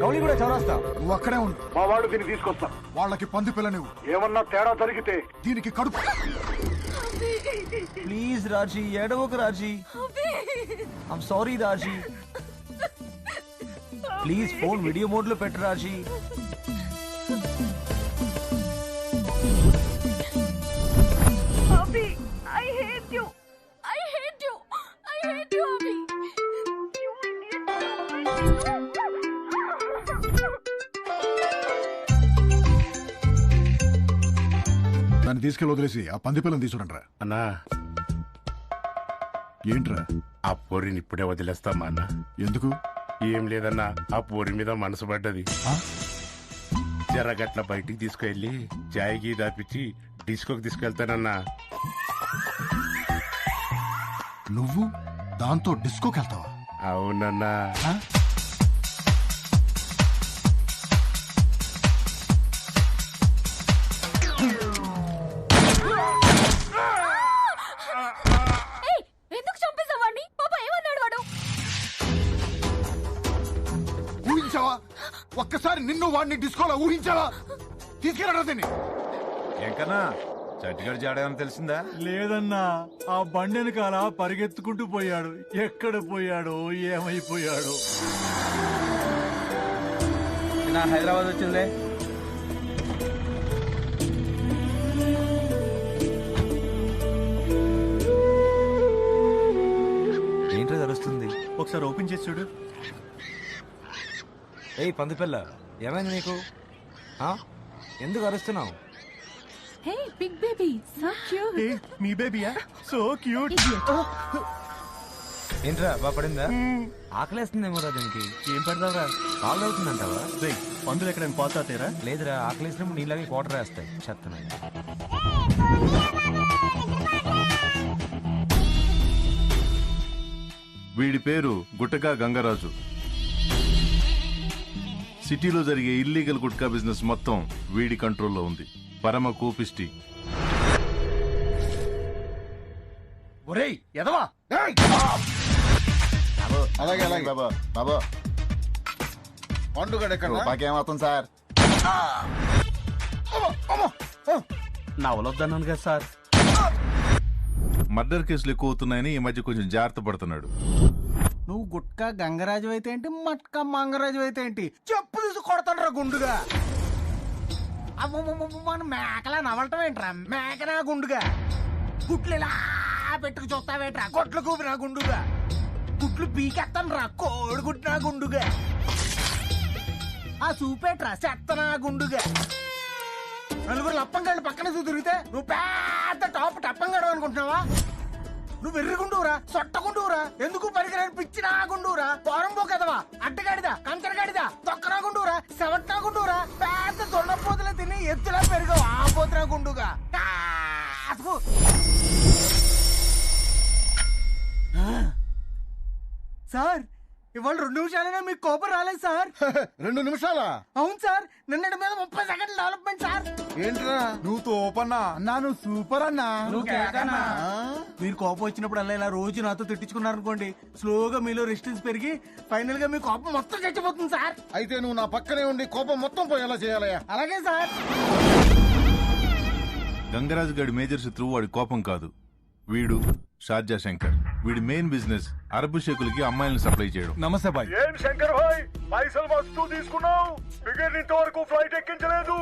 గౌలి కూడా చౌరాస్తా. నువ్వు అక్కడే ఉండు. మా వాళ్ళు దీన్ని తీసుకొస్తా. వాళ్ళకి పంది పిల్ల నువ్వు. ఏమన్నా తేడా జరిగితే దీనికి కడుపు. ప్లీజ్ రాజీ ఏడవకు Raji. I'm sorry Raji. Please phone video mode లో పెట్టు Raji. Abhi I hate you. I hate you. I hate you Abhi. దాన్ని తీసుకెళ్ళి వదిలేసి ఆ పంది పిల్లని తీసుకురంట్రా. అన్నా ఏంట్రా? ఆ పోరిని ఇప్పుడే వదిలేస్తామా అన్న? ఎందుకు? ఏం లేదన్నా, ఆ పోరి మీద మనసు పడ్డది. జరగట్ల బయటికి తీసుకెళ్లి చాయ్ గీ దాపిచ్చి డిస్కోకి తీసుకెళ్తానన్నా. నువ్వు దాంతో డిస్కోకి వెళ్తావా? అవునన్నా. ఎందుకు చంపేసావాడిని? పాప ఏమన్నాడు వాడు? ఊహించావా? ఒక్కసారి నిన్ను వాడిని డిస్కోలో ఊహించావా? తీసుకెళ్ళరా దీన్ని. ఎంకన్నా చట్టిగాడు జాడేమని తెలిసిందా? లేదన్నా, ఆ బండి వెనకాల పరిగెత్తుకుంటూ పోయాడు. ఎక్కడ పోయాడో ఏమైపోయాడో. నా హైదరాబాద్ వచ్చిందే. ఏంటో తెలుస్తుంది. ఒకసారి ఓపెన్ చేసి చూడు. ఏయ్ పంది పిల్ల, ఏమైంది నీకు? ఎందుకు అరుస్తున్నావు? Hey big baby so cute. మీ బేబీయా? So cute. ఏంట్రా బాగా పడిందా? ఆకలేస్తుందేమో రా దీనికి. ఏం పెడతావురా? కాల్ అవుతుందంటావా? పందులు ఎక్కడైనా పోతాతేరా? లేదురా, ఆకలేసినప్పుడు నీళ్ళకి వాటర్ వేస్తాయి. చెత్తనాయి. వీడి పేరు గుట్టకా గంగరాజు. సిటీలో జరిగే ఇల్లీగల్ గుట్కా బిజినెస్ మొత్తం వీడి కంట్రోల్లో ఉంది. పరమ కోపిష్టి. ఒరేయ్ ఎదవా! అలాగే అలాగే బాబా. బాబా పండుగ మాకేమవుతుంది సార్? నవలొద్దన్నాను కదా సార్. మర్డర్ కేసులు ఎక్కువ అవుతున్నాయని ఈ మధ్య కొంచెం జాగ్రత్త పడుతున్నాడు. నువ్వు గుట్కా గంగరాజు అయితే ఏంటి, మట్కా మంగరాజు అయితే ఏంటి? చెప్పు తీసి కొడతాను గుండుగా. మన మేకలా నవలటం ఏంట్రా? మేకనా గుండుగా? గుట్లు ఇలా పెట్టుకు చూస్తావేంట్రా? కొట్లు కూపినా గుండుగా? గుట్లు పీకెత్తాను రా కోడి గుట్టినా గుండుగా. ఆ చూపేట్రా చెత్తనా గుండుగా. నలుగురు లప్పంగాళ్ళు పక్కన తిరిగితే నువ్వు పెద్ద టాప్ టప్పంగాడు అనుకుంటున్నావా? నువ్వు వెర్రిగుండురా, సొట్టగుండురా, ఎందుకు పరికరాన్ని పిచ్చినా గుండురా, పోరంబో కదవా, అడ్డగాడిదా, కంకరగాడిదా, తొక్కరా గుండురా, సెవట్నా గుండురా, పెద్ద దొండపోతులు తిని ఎత్తులా పెరిగావు ఆ పోతున్నా గుండుగా. సార్ ఇవాళ 2 నిమిషాలైనా మీకు కోపం రాలేదు సార్. 2 నిమిషాలా? అవును సార్, నిన్నటి మీద 30 సెకండ్ల డెవలప్మెంట్ సార్. ఏంట్రా నువ్వు తోపన్నా అన్నా, నువ్వు సూపర్ అన్నా. మీరు కోపం వచ్చినప్పుడు అలా ఇలా రోజు నాతో తిట్టించుకున్నారనుకోండి, స్లోగా మీలో రెసిస్టెన్స్ పెరిగి ఫైనల్ గా మీ కోపం మొత్తం చచ్చిపోతుంది సార్. అయితే నువ్వు నా పక్కనే ఉండి కోపం మొత్తం పోయేలా చేయాలయ్యా. అలాగే సార్. గంగరాజు గారి మేజర్ శత్రువు వాడి కోపం కాదు, వీడు షార్జా శంకర్. వీడి మెయిన్ బిజినెస్ అరబు షేకులకి అమ్మాయిలను సప్లై చేయడం. నమస్తే బాయ్. ఏం శంకర్ భాయ్, పైసలు మస్తు తీసుకున్నావు, బిగర్ ఇంతవరకు ఫ్లైట్ ఎక్కించలేదు.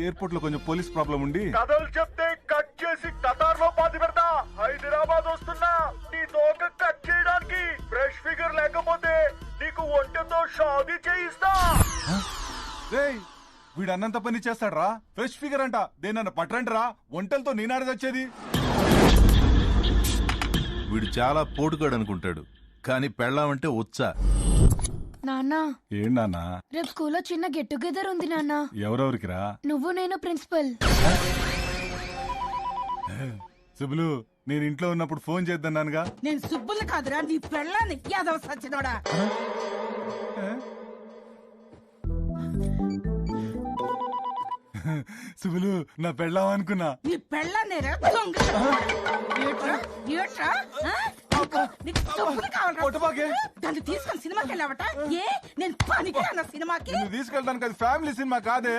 ఎయిర్పోర్ట్ లో కొంచెం పోలీస్ ప్రాబ్లం ఉండి కథలు చెప్తే కట్ చేసి కతార్ లో పాతి పెడతా. హైదరాబాద్ వస్తున్నా నీ తోక కట్ చేయడానికి. ఫ్రెష్ ఫిగర్ లేకపోతే నీకు ఒంటెతో షాదీ చేయిస్తా. వీడు అన్నంత పని చేస్తాడ్రా. ఫ్రెష్ ఫిగర్ అంట, దేనన్న పట్రండి రా, ఒంటలతో నేనాడు వచ్చేది. వీడు చాలా పోటుగాడు అనుకుంటాడు, కానీ పెళ్ళామంటే వచ్చా. నాన్న, ఏంటన్నా? రేపు స్కూల్లో చిన్న గెట్ టుగెదర్ ఉంది నాన్న. ఎవరెవరికి రా? నువ్వు, నేను, ప్రిన్సిపల్. సుబ్బులు, నేను ఇంట్లో ఉన్నప్పుడు ఫోన్ చేద్దానుగా. నేను సుబ్బులు కాదురా, నీ పెళ్ళాన్ని యాదవ సచ్చినోడా. సుబ్బులు, నా పెళ్ళాం అనుకున్నా. నీ పెళ్ళాన్ని దాన్ని తీసుకొని సినిమాకి వెళ్ళావట. ఏ నేను పనికి అన్న సినిమాకి తీసుకెళ్ళడానికి అది ఫ్యామిలీ సినిమా కాదే.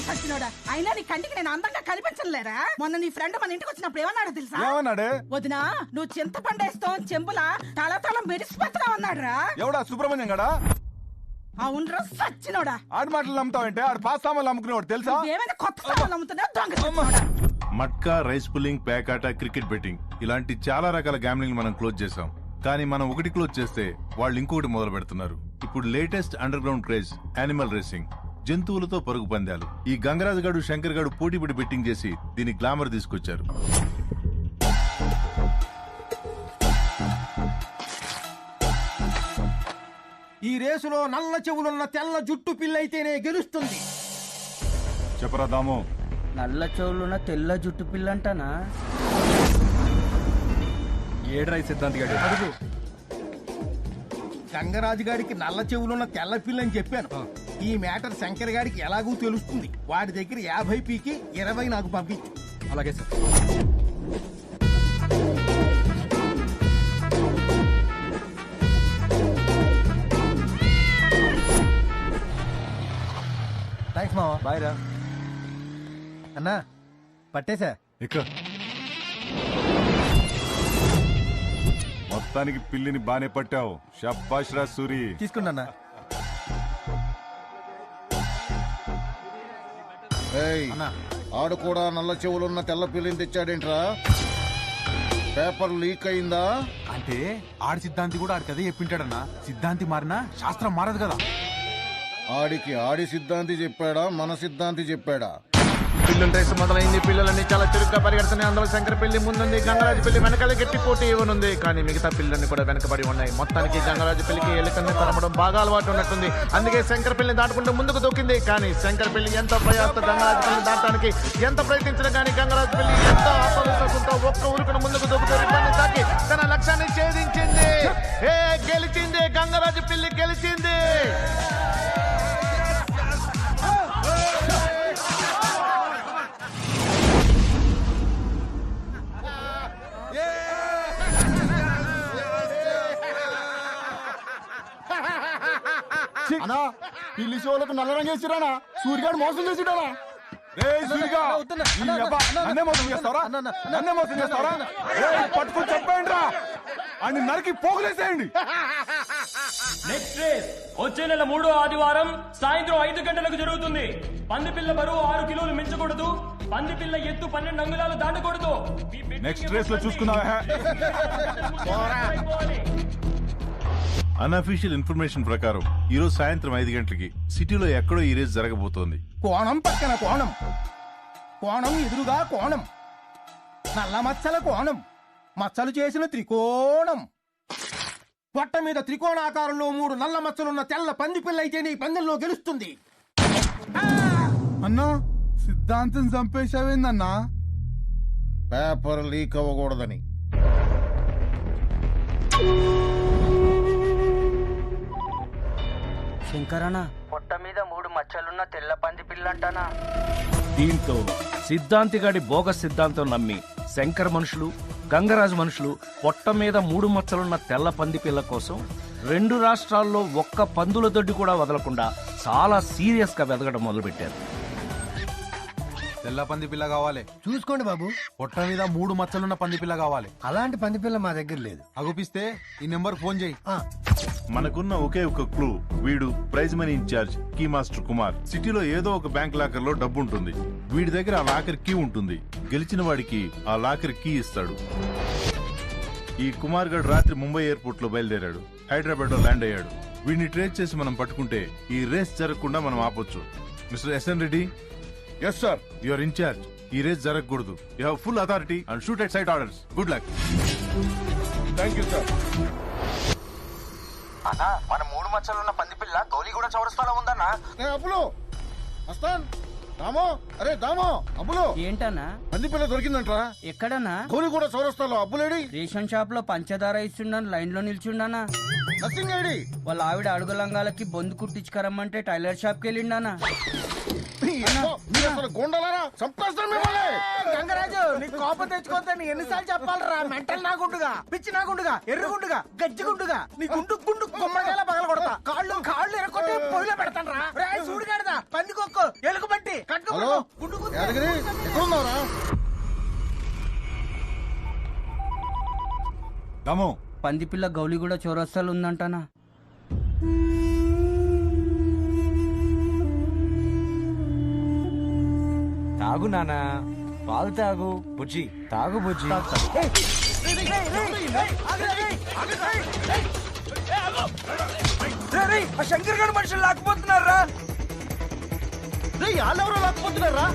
సచ్చినోడా, అయినా నీ కంటికి నేను అందంగా కనిపించలేరా? మొన్న నీ ఫ్రెండ్ మన ఇంటికి వచ్చినప్పుడు ఏమన్నాడు తెలుసా? ఏమన్నాడే? వదినా, నువ్వు చింతపండేస్తావు చెంబులా తల మెరిసిపోతున్నావు అన్నాడు రా. ఎవడా? సుబ్రహ్మణ్యం గడా? అవునరా సచ్చినోడా. ఆడి మాటలు నమ్ముతావంటే ఆడు పాస్ సామాన్లు అమ్ముకునేవాడు తెలుసా? ఏమైనా కొత్త సామాన్లు అమ్ముతున్నావు దొంగ. మట్కా, రైస్ పుల్లింగ్, పేకాట, క్రికెట్ బెట్టింగ్ ఇలాంటి చాలా రకాల గ్యామ్లింగ్ మనం క్లోజ్ చేసాం. కానీ మనం ఒకటి క్లోజ్ చేస్తే వాళ్ళు ఇంకొకటి మొదలు పెడుతున్నారు. ఇప్పుడు latest under ground craze animal racing, జంతువులతో పరుగు పందాలు. ఈ గంగరాజు గారు, శంకర్ గారు పోటీపడి బెట్టింగ్ చేసి దీని గ్లామర్ తీసుకొచ్చారు. ఈ రేసులో నల్ల చెవులున్న తెల్ల జుట్టు పిల్లయితేనే గెలుస్తుంది. చెప్పరా దాము. నల్ల చెవులున్న తెల్ల జుట్టు పిల్లంటానా? ఏడ్రై సిద్ధాంతి గారు. గంగరాజు గారికి నల్ల చెవులున్న తెల్ల పిల్లని చెప్పాను. ఈ మ్యాటర్ శంకర్ గారికి ఎలాగూ తెలుస్తుంది. వాడి దగ్గర 50 పీకి 20 నాకు పంపించు. అలాగే సార్. థ్యాంక్స్ మావా. బాయ్ రా. అన్నా పట్టేశా. మొత్తానికి పిల్లిని బానే పట్టావు. షబ్బాష్ రా సూరి. తీసుకున్నా. ఆడు కూడా నల్ల చెవులున్న తెల్ల పిల్లిని తెచ్చాడేంట్రా? పేపర్ లీక్ అయిందా? అంటే ఆడి సిద్ధాంతి కూడా ఆడికి అదే చెప్పింటాడన్నా. సిద్ధాంతి మారినా శాస్త్రం మారదు కదా. ఆడికి ఆడి సిద్ధాంతి చెప్పాడా, మన సిద్ధాంతి చెప్పాడా? పిల్లల రేసు మొదలైంది. పిల్లలన్నీ చాలా చురుగ్గా పరిగెడుతున్నాయి. అందులో శంకర్ పెళ్లి ముందుంది, గంగరాజు పెళ్లి వెనకాల గట్టి పోటీ ఇవ్వనుంది. కానీ మిగతా పిల్లల్ని కూడా వెనకబడి ఉన్నాయి. మొత్తానికి గంగరాజు పెళ్లికి ఎలుకల్ని తరమడం బాగా అలవాటు ఉన్నట్టుంది. అందుకే శంకర్ పెళ్లిని దాటుకుంటూ ముందుకు దూకింది. కానీ శంకర్ పెళ్లి ఎంతో ప్రయాస గంగరాజు పెళ్లి దాటడానికి ఎంత ప్రయత్నించినా కానీ గంగరాజు పెళ్లి ఎంతో ఆత్మవిశ్వాసంతో ఒక్క ఊరుకును ముందుకు దూకుతూ రిబ్బన్ని తాకి తన లక్ష్యాన్ని ఛేదించింది. గెలిచింది, గంగరాజు పెళ్లి గెలిచింది. అన్నా, పిల్లి షోలకు నల్ల రంగు వేసిరానా? సూర్యగాడు మోసం చేసిడానా? పట్టుకుని చెప్పండి రా, అని నరికి పోగులేసేయండి. నెక్స్ట్ రేస్ వచ్చే నెల 3వ ఆదివారం సాయంత్రం 5 గంటలకు జరుగుతుంది. పందిపిల్ల బరువు 6 కిలోలు మించకూడదు. పందిపిల్ల ఎత్తు 12 అంగుళాలు దాటకూడదు. నెక్స్ట్ రేస్ లో చూసుకున్నావా? అన్అఫీషియల్ ఇన్ఫర్మేషన్ ప్రకారం ఈ రోజు సాయంత్రం 5 గంటలకి సిటీలో ఎక్కడో ఈ రేస్ జరగబోతోంది. కోణం పక్కన కోణం, కోణం ఎదురుగా కోణం, నల్ల మచ్చల కోణం, మచ్చలు చేసిన త్రికోణం. పొట్ట మీద త్రికోణాకారంలో 3 నల్ల మచ్చలున్న తెల్ల పంది పిల్ల అయితే నీ పందెంలో గెలుస్తుంది. అన్నా, సిద్ధాంతం చంపేశావేందన్నా? Paper leak అవ్వకూడదని. శంకరనా పొట్ట మీద 3 మచ్చలున్న తెల్ల పంది పిల్లంటానా. దీంతో సిద్ధాంతిగాడి బోగస్ సిద్ధాంతం నమ్మి శంకర్ మనుషులు గంగరాజు మనుషులు పొట్ట మీద 3 మచ్చలున్న తెల్ల పంది పిల్ల కోసం 2 రాష్ట్రాల్లో ఒక్క పందుల దొడ్డి కూడా వదలకుండా చాలా సీరియస్ గా వెదగడం మొదలుపెట్టారు. తెల్ల పంది పిల్ల కావాలి. చూసుకోండి బాబు, పొట్ట మీద 3 మచ్చలున్న పంది పిల్ల కావాలి. అలాంటి పంది పిల్ల మా దగ్గర లేదు. అగుపిస్తే ఈ నెంబర్ ఫోన్ చేయి. మనకున్న ఒకే ఒక క్లూ, వీడు prize money incharge key master Kumar. సిటీలో ఏదో ఒక బ్యాంక్ లాకర్ లో డబ్బు ఉంటుంది. వీడి దగ్గర ఆ లాకర్ కీ ఉంటుంది. గెలిచిన వాడికి ఆ లాకర్ కీ ఇస్తాడు. ఈ కుమార్ గడ్ రాత్రి ముంబై ఎయిర్పోర్ట్ లో బయలుదేరాడు. హైదరాబాద్ లో ల్యాండ్ అయ్యాడు. వీడిని ట్రేస్ చేసి మనం పట్టుకుంటే ఈ రేస్ జరగకుండా మనం ఆపొచ్చు. Mister SN Reddy. Yes sir. You are incharge. ఈ రేస్ జరగకూడదు. You have full authority and shoot at sight orders. Good luck. Thank you sir. అన్నా, మన 3 మచ్చలున్న పంది పిల్ల గౌలిగూడ చౌరస్తాలో ఉందన్నా. అప్పులు వస్తాన్. దామో, అరే దామో, అప్పులు ఏంటన్నా? పంది పిల్ల దొరికిందంట్రా. ఎక్కడన్నా? గోలిగూడ చౌరస్తాలో. అప్పులేడి? రేషన్ షాప్ లో పంచదార ఇస్తుండని లైన్ లో నిల్చుండానా. Nothing ID. వాళ్ళ ఆవిడ అడుగు లంగాలకి బొందు కుట్టించుకరమ్మంటే టైలర్ షాప్ కి వెళ్ళిండానా. గంగరాజు, నీకు కోపం తెచ్చుకోవద్దని ఎన్నిసార్లు చెప్పాలరా? మెంటల్ నాగుండుగా, పిచ్చి నాగుండుగా, ఎర్రగుండుగా, గజ్జిగుండుగా, నీ గుండు గుండు గుమ్మడికాయలా పగల కొడతా. కాళ్ళు కాళ్ళు ఎరకొట్టి పొయ్యిలో పెడతాను రా. సూడిగాడదా, పందికొక్కు, ఎలుగు బట్టి కట్టుకో. పంది పిల్ల గౌలిగూడ చౌరస్తాలు ఉందంటానా. తాగు నానా, పాలు తాగు. బుజ్జి తాగు. బుజ్జి శంకర్ గడ్ మనుషులు లాక్కుపోతున్నారా? వాళ్ళెవరో లాక్కుపోతున్నారా?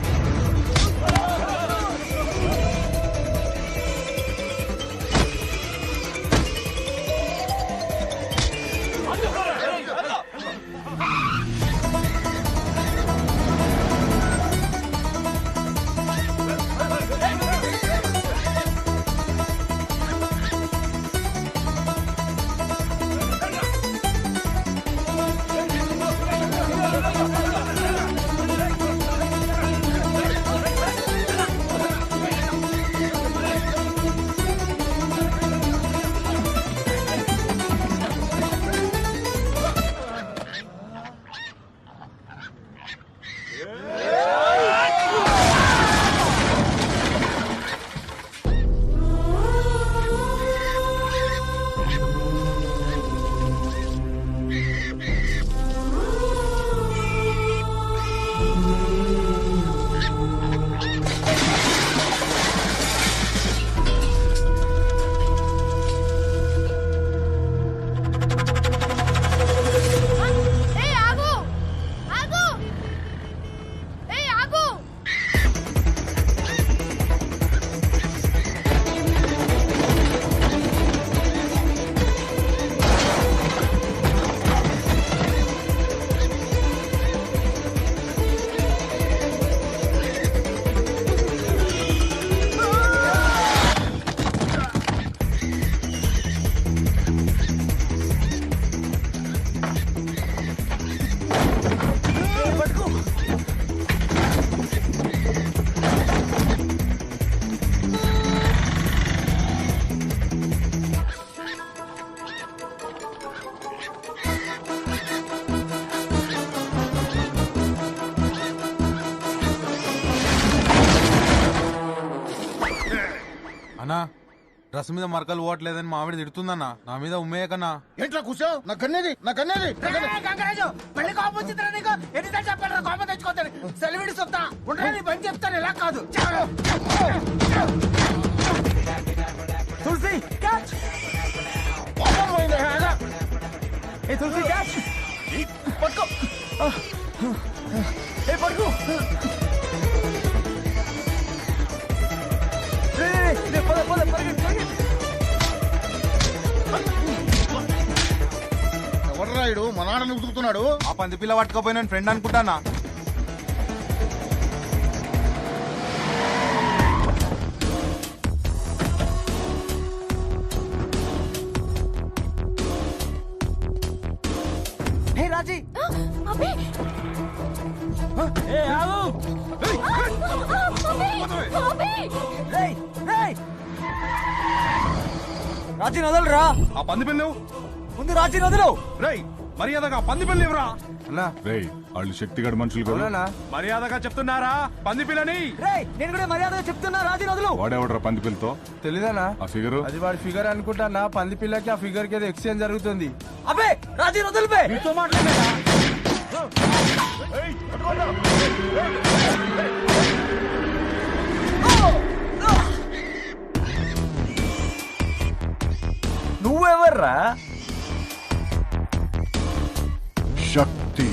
అన్నా, డ్రెస్ మీద మరకలు పోవట్లేదని మా ఆవిడ తిడుతుందన్నా. నా మీద ఉమ్మేయ కన్నా. ఏంట్రా కూర్చో? నా కన్నేది, నా కన్నేది. గంగరాజు, మళ్ళీ కోపం వచ్చిందిరా నీకు? ఎన్నిసార్లు చెప్పాలరా కోపం తెచ్చుకోవద్దని? సెలవిడి సొత్తా ఉండరా? నీ పని చెప్తాను. ఇలా కాదు. తులసి క్యాచ్. ఏ తులసి క్యాచ్. పట్టుకో. ఏ పట్టుకో. ఎవర్రాయుడు మా నాన్న ఉతుకుతున్నాడు? ఆ పంది పిల్ల పట్టుకోపోయిన ఫ్రెండ్ అనుకుంటానా. హే రాజీ అబ్బే ఏ ఆగు రేయ్ రేయ్ రాజీ వదలరా. ఆ పంది పిల్లు ముందు రాజీ వదలు. రేయ్ మర్యాదగా పంది పిల్లి ఇవ్వరా. అన్నా రేయ్ వాళ్ళు శక్తిగడ మనుషులు కదా. మర్యాదగా చెప్తున్నారా పంది పిల్లని. రేయ్ నేను కూడా మర్యాదగా చెప్తున్నా రాజీ వదలు. వాడేవడరా పంది పిల్లతో తెలీదానా ఆ ఫిగరు? అది వాడి ఫిగర్ అనుకుంటానా. పంది పిల్లకి ఆ ఫిగర్ కి ఏదో ఎక్స్చేంజ్ జరుగుతుంది. అబ్బే రాజీ వదిలిపే నీతో మాట్లాడలేదా. నువ్వెవర్రా? శక్తి.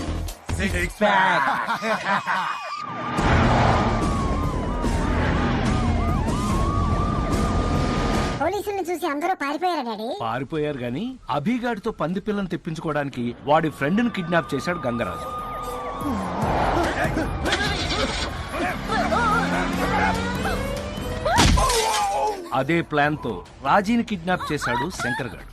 పోలీసుల్ని చూసి అందరూ పారిపోయారా డాడీ? పారిపోయారు గాని అభిగాడితో పంది పిల్లని తెప్పించుకోవడానికి వాడి ఫ్రెండ్ ని కిడ్నాప్ చేశాడు గంగరాజు. అదే ప్లాన్ తో రాజీని కిడ్నాప్ చేశాడు శంకర్ గాడు.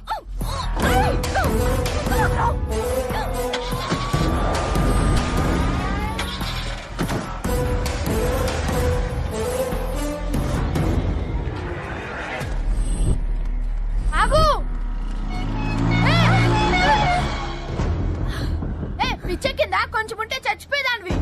ఆగు పిచ్చెక్కిందా? కొంచెం ఉంటే చచ్చిపోయేదానివి.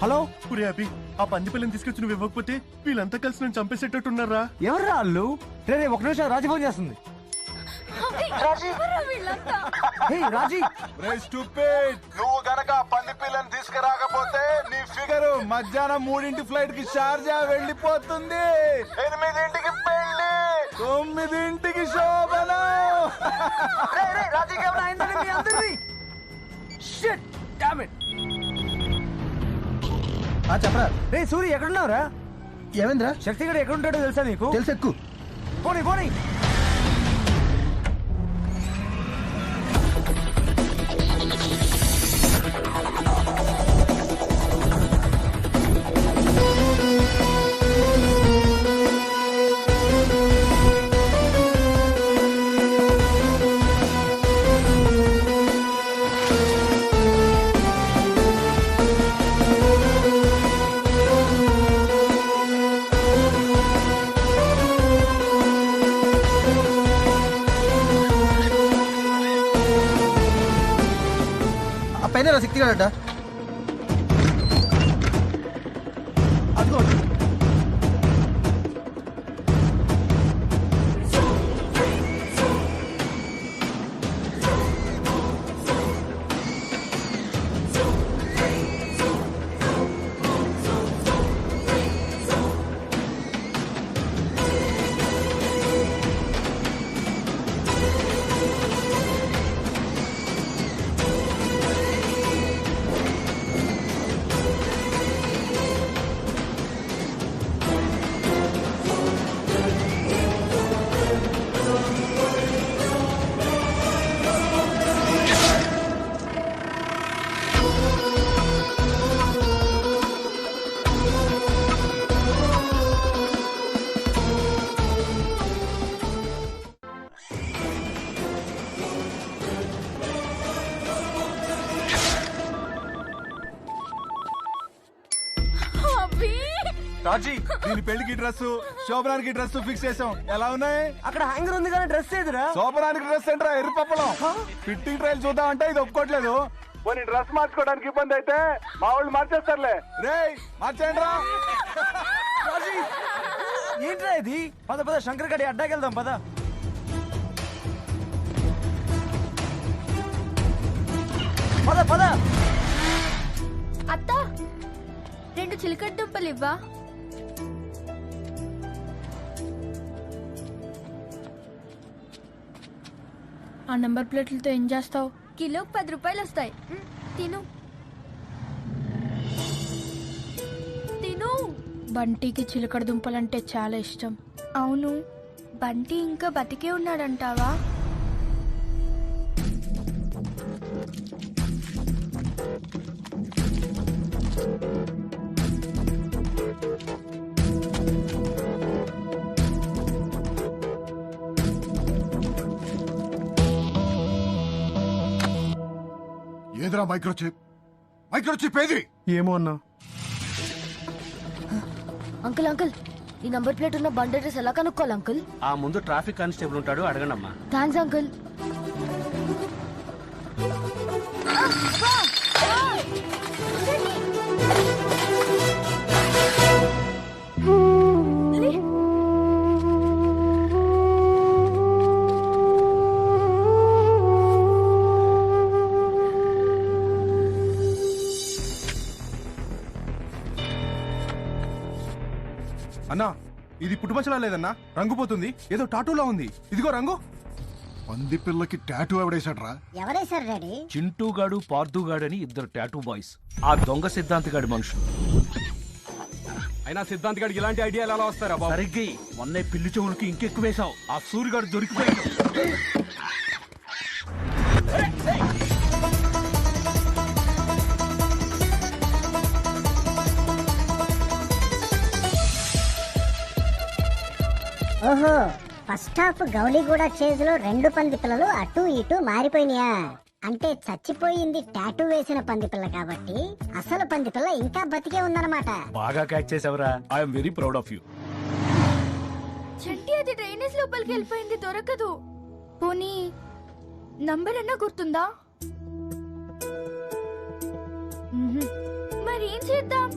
హలో పురి అభి, ఆ పంది పిల్లని తీసుకొచ్చి నువ్వు ఇవ్వకపోతే వీళ్ళంతా కలిసి నన్ను చంపేసేటట్టున్నారా? ఎవర్రా వాళ్ళు? రే ఒక నిమిషం రాజీ ఫోన్ చేస్తుంది. రాజీ నువ్వు గనక పంది పిల్లని తీసుకురాకపోతే నీ ఫిగర్ మధ్యాహ్నం 3 ఫ్లైట్ కి షార్జా వెళ్ళిపోతుంది. 8ంటికి పెళ్లి, 9ంటికి శోభన. రాజీకి ఏమైనా అయిందని మీ అందరిది. Shit damn it. చెప్పరా రే సూరి ఎక్కడున్నావురా? ఏమైందిరా? శక్తి గడ ఎక్కడుంటాడో తెలుసా నీకు? తెలుసు. ఎక్కు పోనీ పోనీ. పైన శక్తి గడ అదిగో. రాజీ దీని పెళ్లికి డ్రెస్, శోభనానికి డ్రెస్ ఫిక్స్ చేసాం. ఎలా ఉన్నాయి? అక్కడ హ్యాంగర్ ఉంది కానీ డ్రెస్ ఏదిరా? శోభనానికి డ్రెస్ ఏంట్రా ఎర్రి పప్పలం. ఫిట్టింగ్ ట్రయల్ చూద్దామంటే ఇది ఒప్పుకోవట్లేదు. పోనీ డ్రెస్ మార్చుకోవడానికి ఇబ్బంది అయితే మా వాళ్ళు మార్చేస్తారులే. రే మార్చేయండి రా. ఏంట్రా ఇది? పద పద శంకర్ గడి అడ్డాకి వెళ్దాం పద. పద పద. అత్త 2 చిలకడ దుంపలు ఇవ్వా? ఆ నంబర్ ప్లేట్లతో ఏం చేస్తావు? కిలోకి 10 రూపాయలు వస్తాయి. తిను తిను. బంటికి చిలకడ దుంపలంటే చాలా ఇష్టం. అవును, బంటి ఇంకా బతికే ఉన్నాడంటావా? ఏదిరా మైక్రోచిప్? మైక్రోచిప్ ఏది? ఏమో అన్నా. అంకుల్ అంకుల్, ఈ నంబర్ ప్లేట్ ఉన్న బండి అడ్రస్ ఎలా కనుక్కోవాలి అంకుల్? ఆ ముందు ట్రాఫిక్ కానిస్టేబుల్ ఉంటాడు, అడగండి అమ్మా. Thanks uncle. అన్నా, ఇది పుట్టుమచ్చలా లేదన్నా, రంగు పోతుంది. ఏదో టాటూలా ఉంది. ఇదిగో రంగు. పంది పిల్లకి టాటూ ఎవడేసాడ్రా? ఎవరేసారు డాడీ? చింటూగాడు పార్థుగాడు అని ఇద్దరు టాటూ బాయ్స్. ఆ దొంగ సిద్ధాంతిగాడి మనుషులు. అయినా సిద్ధాంత్ గారికి ఇలాంటి ఐడియా ఎలా వస్తారా బాబు? సరిగ్గా మొన్నే పిల్లి చెవులకి ఇంకెక్కువ వేశావు. ఆ సూర్యగాడు దొరికిపోయాడు. ఓహో, ఫస్ట్ హాఫ్ గౌలిగూడ చేజ్ లో 2 పంది పిల్లలు అటు ఇటు మారిపోయినాయా? అంటే చచ్చిపోయింది టాటూ వేసిన పంది పిల్ల కాబట్టి అసలు పంది పిల్ల ఇంకా బతికే ఉందన్నమాట. బాగా క్యాచ్ చేసావురా. I'm very proud of you. Chanti, అది డ్రైనేజ్ లోపలికి వెళ్ళిపోయింది, దొరకదు. పోనీ నంబర్ అన్నా గుర్తుందా? మరి ఏం చేద్దాం?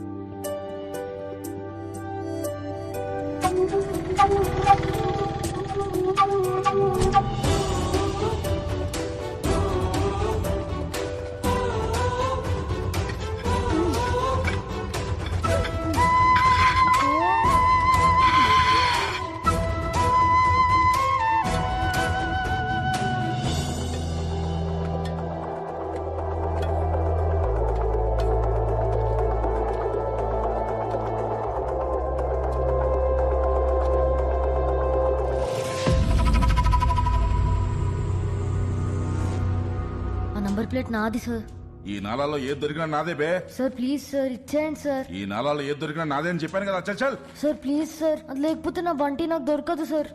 నంబర్ ప్లేట్ నాది సార్. ఈ నాలాలో ఏది దొరికినా నాదే బే. సార్ ప్లీజ్ సార్, ఇచ్చేయండి సార్. ఈ నాలాలో ఏది దొరికినా నాదే అని చెప్పాను కదా. చల్ చల్ సార్ ప్లీజ్ సార్, అది లేకపోతే నా బంటి నాకు దొరకదు సార్.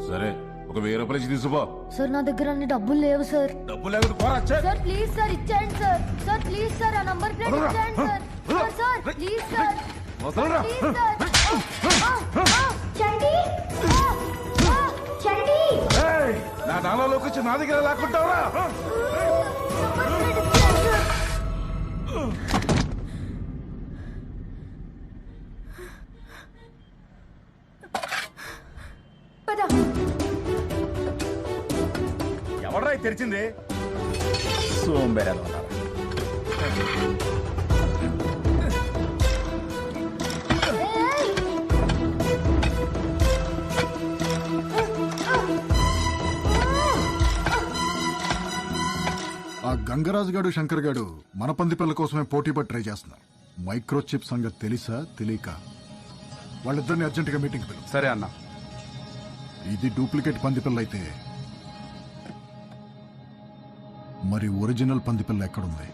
సరే, ఒక 1000 రూపాయలు ఇచ్చి తీసుకో. సార్ నా దగ్గర అన్ని డబ్బులు లేవు సార్. డబ్బులు లేకపోతే పోరా. సార్ ప్లీజ్ సార్, ఇచ్చేయండి సార్. సార్ ప్లీజ్ సార్, ఆ నంబర్ ప్లేట్ ఇచ్చేయండి sir. Sir sir please sir, please sir. చండి చండి, నా నాలాలోకి వచ్చి నా దగ్గర లాక్కుంటావరా? ఎవడ్రా తెరిచింది? సోంబేరాలు. ఆ గంగరాజు గాడు శంకర్ గాడు మన పంది పిల్ల కోసమే పోటీ పడి ట్రై చేస్తున్నారు. మైక్రోచిప్ సంగతి తెలుసా తెలియక వాళ్ళిద్దరిని అర్జెంటుగా మీటింగ్ పిలువు. సరే అన్న. ఇది డూప్లికేట్ పంది పిల్ల అయితే మరి ఒరిజినల్ పంది పిల్ల ఎక్కడుంది?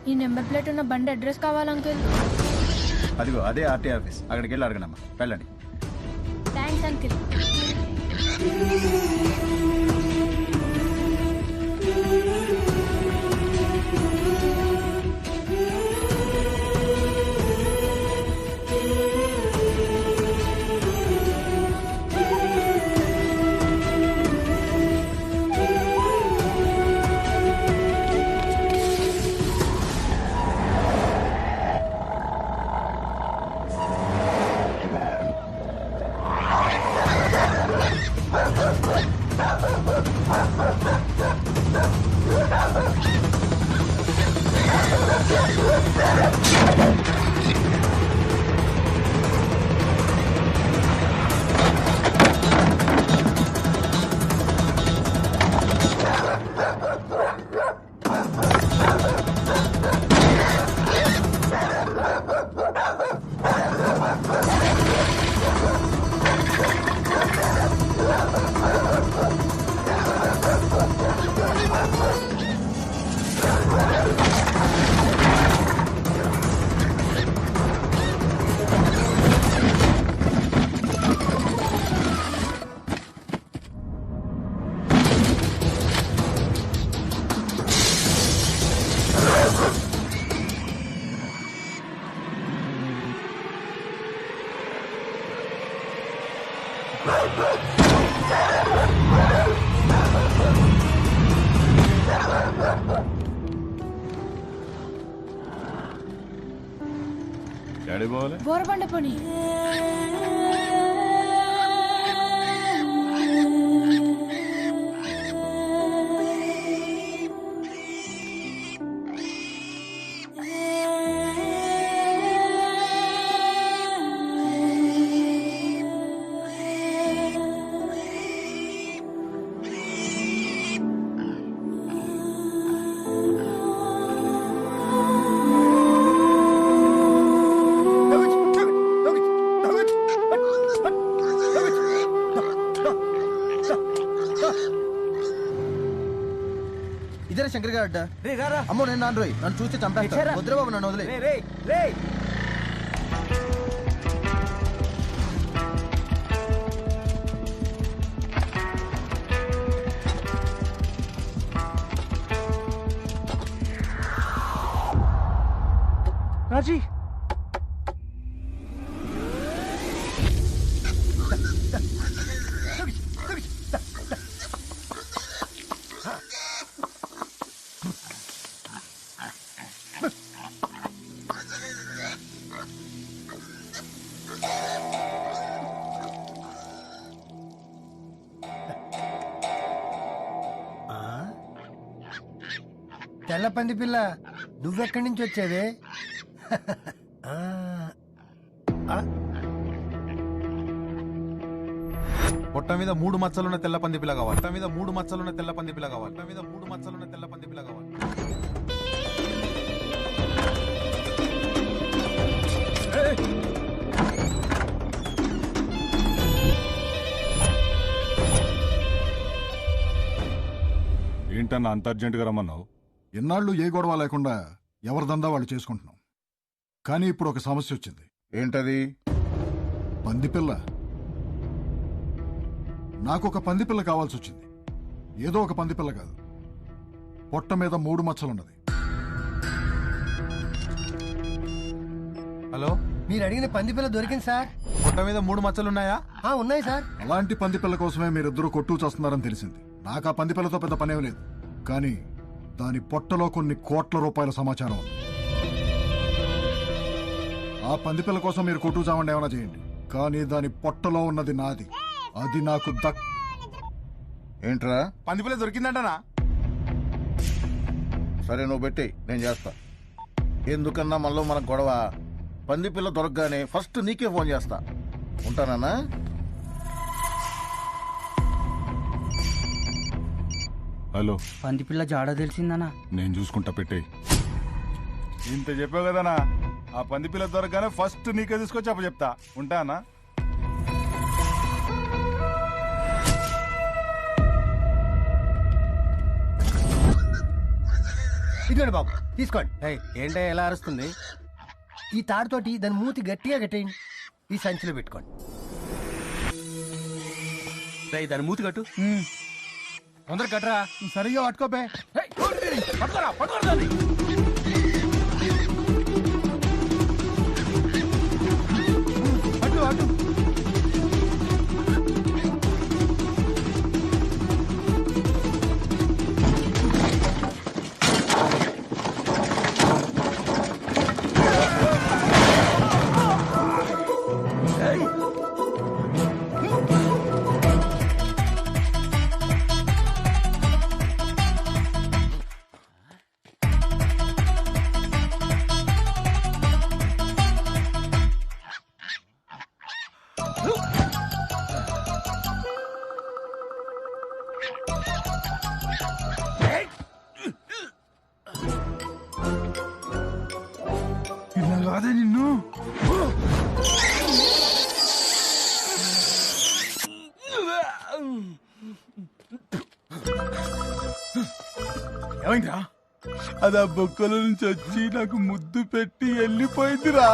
ఈ నెంబర్ ప్లేట్ ఉన్న బండి అడ్రస్ కావాలి అంకుల్. అదిగో అదే ఆర్టీ ఆఫీస్, అక్కడికి వెళ్ళి అడగనమ్మా, వెళ్ళండి. Thanks uncle. బోరబండ పోనీ. ఇదే శంకర్ గారు అడ్డా. అమ్మో నేను నాన్న రోయ్, నన్ను చూస్తే చంపేస్తా. వద్దురా బాబు, నన్ను వదిలే. రాజీ, తెల్ల పంది పిల్ల, నువ్వెక్కడి నుంచి వచ్చేది? పొట్ట మీద 3 మచ్చలున్న తెల్ల పంది పిల్ల కావాలి. పొట్ట మీద 3 మచ్చలున్న తెల్ల పంది పిల్ల కావాలి. పొట్ట మీద 3 మచ్చలున్న తెల్ల పంది పిల్ల కావాలి. ఏంటన్నా అంత అర్జెంటుగా రమ్మన్నావు? ఇన్నాళ్ళు ఏ గొడవ లేకుండా ఎవరి దందా వాళ్ళు చేసుకుంటున్నాం. కానీ ఇప్పుడు ఒక సమస్య వచ్చింది. ఏంటది? పందిపిల్ల. నాకు ఒక పందిపిల్ల కావాల్సి వచ్చింది. ఏదో ఒక పందిపిల్ల కాదు, పొట్ట మీద 3 మచ్చలున్నది. హలో, మీరు అడిగిన పందిపిల్ల దొరికింది సార్. పొట్ట మీద 3 మచ్చలున్నాయా? ఉన్నాయి సార్. అలాంటి పందిపిల్ల కోసమే మీరిద్దరూ కొట్టు చేస్తున్నారని తెలిసింది. నాకు ఆ పందిపిల్లతో పెద్ద పనేం లేదు, కానీ దాని పొట్టలో కొన్ని కోట్ల రూపాయల సమాచారం ఉంది. ఆ పందిపిల్ల కోసం మీరు కొట్టు చావండి, ఏమైనా చేయండి, కానీ దాని పొట్టలో ఉన్నది నాది. అది నాకు ఏంట్రా? పందిపిల్ల దొరికిందంటనా? సరే నువ్వు పెట్టి, నేను చేస్తా. ఎందుకన్నా మనలో మన గొడవ. పందిపిల్ల దొరకగానే ఫస్ట్ నీకే ఫోన్ చేస్తా. ఉంటానా? హలో, పందిపిల్ల జాడ తెలిసిందనా? నేను చూసుకుంటా, పెట్టే. ఇంత చెప్పావు కదనా, ఆ పందిపిల్ల దొరకగానే ఫస్ట్ నీకే తీసుకొచ్చి అప్ప చెప్తా. ఉంటానా? ఇదిగోండి బాబు. తీసుకోండి. ఏంటో ఎలా అరుస్తుంది? ఈ తాడుతోటి దాని మూతి గట్టిగా కట్టేయండి. ఈ సంచిలో పెట్టుకోండి. దాని మూతి కట్టు. తొందర కట్టరా. సరిగా పట్టుకోపే. పట్టుకోరా, పట్టుకోరా దాన్ని. అటు అటు. ఇలా కాదే నిన్ను. ఏమైందిరా? అది ఆ బొక్కల నుంచి వచ్చి నాకు ముద్దు పెట్టి వెళ్ళిపోయిందిరా.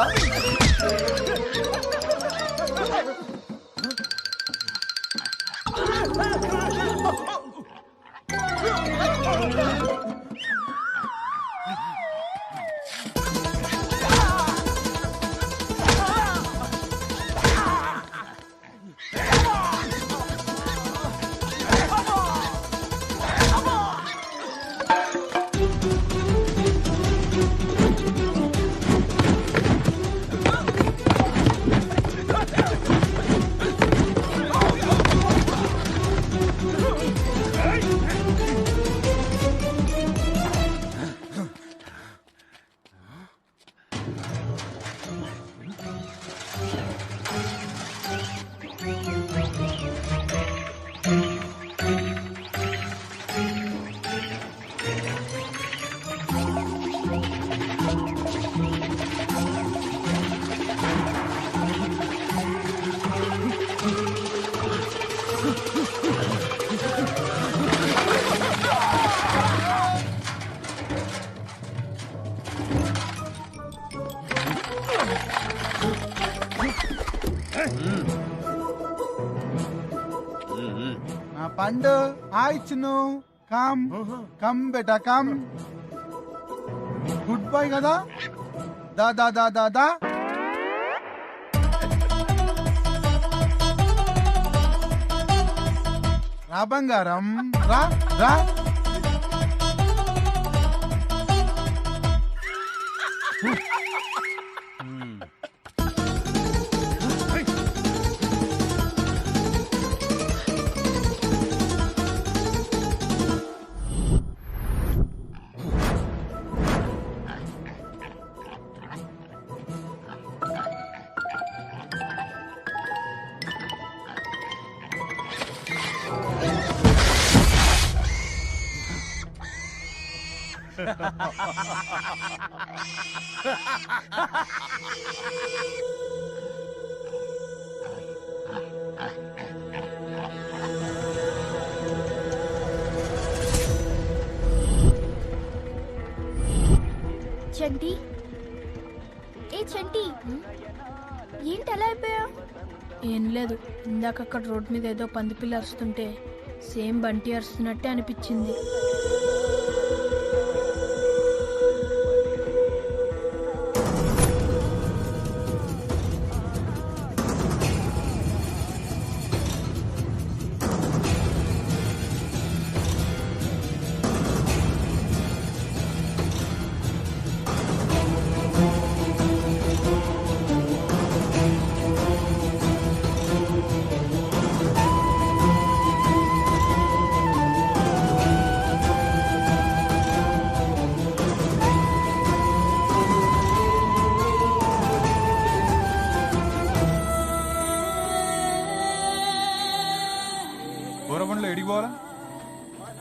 పండు హాయ్ చిన్ను. కమ్ కమ్ బేటా కమ్. గుడ్ బాయ్ కదా. దా దా దా దా దా. రా బంగారం రా రా. చంటి, ఏ చంటి, ఏంటి అలా అయిపోయా? ఏం లేదు, ఇందాక అక్కడ రోడ్ మీద ఏదో పందిపిల్ల అరుస్తుంటే సేమ్ బంటి అరుస్తున్నట్టే అనిపించింది.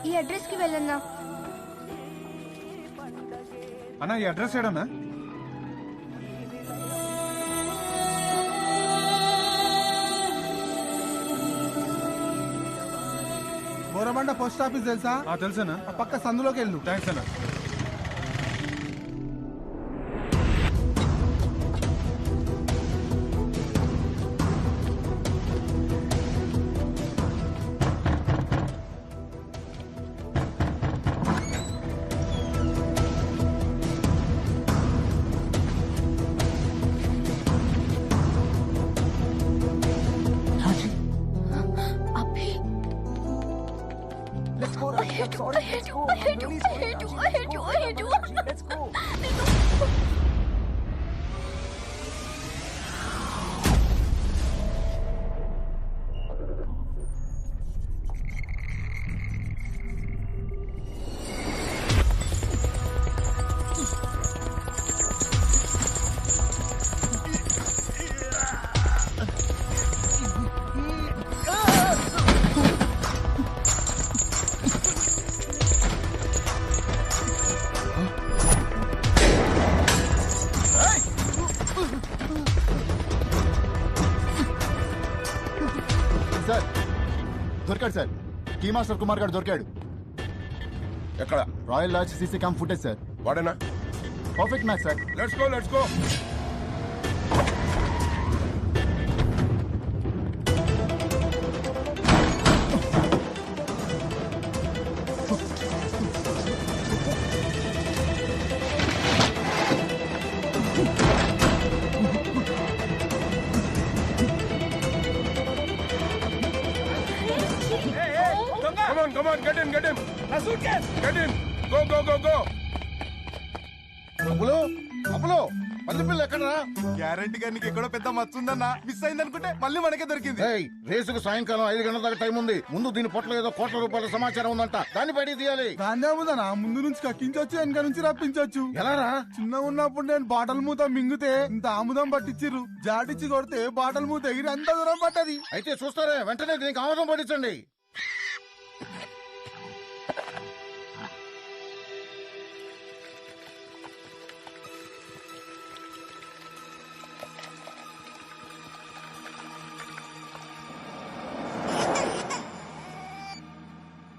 ఈ అడ్రస్ కి వెళ్ళన్నా. అన్నా ఈ అడ్రస్ ఏడన్నా? బోరబండ పోస్ట్ ఆఫీస్ తెలుసా? తెలుసా. ఆ పక్క సందులోకి వెళ్ళు. థ్యాంక్స్ అన్నా. సార్ దొరికాడు సార్ కీ మాస్టర్ కుమార్ గారు దొరికాడు. ఎక్కడ? Royal lodge CC cam footage sir. వాడేనా? Perfect match sir. Let's go let's go. Come on, get him. A suitcase. Get him. Go. అప్పులో పందిపిల్ల ఎక్కడరా? గ్యారంటీ గా నీకు ఎక్కడో పెద్ద మచ్చ ఉందన్నా. మిస్ అయింది అనుకుంటే మళ్ళీ మనకే దొరికింది. రేసుకు సాయంకాలం 5 గంటల దాకా టైం ఉంది. ముందు దీని పొట్ల ఏదో కోట్ల రూపాయల సమాచారం ఉందంట. దాన్ని బయటికి తీయాలి. దాన్నే ఉందన్నా. ముందు నుంచి కక్కించొచ్చు, వెనక నుంచి రప్పించొచ్చు. ఎలారా? చిన్న ఉన్నప్పుడు నేను బాటల్ మూత మింగితే ఇంత ఆముదం పట్టించిర్రు. జాటిచ్చి కొడితే బాటల్ మూత ఎగిరి అంత దూరం పట్టది. అయితే చూస్తారే, వెంటనే దీనికి ఆముదం పట్టించండి.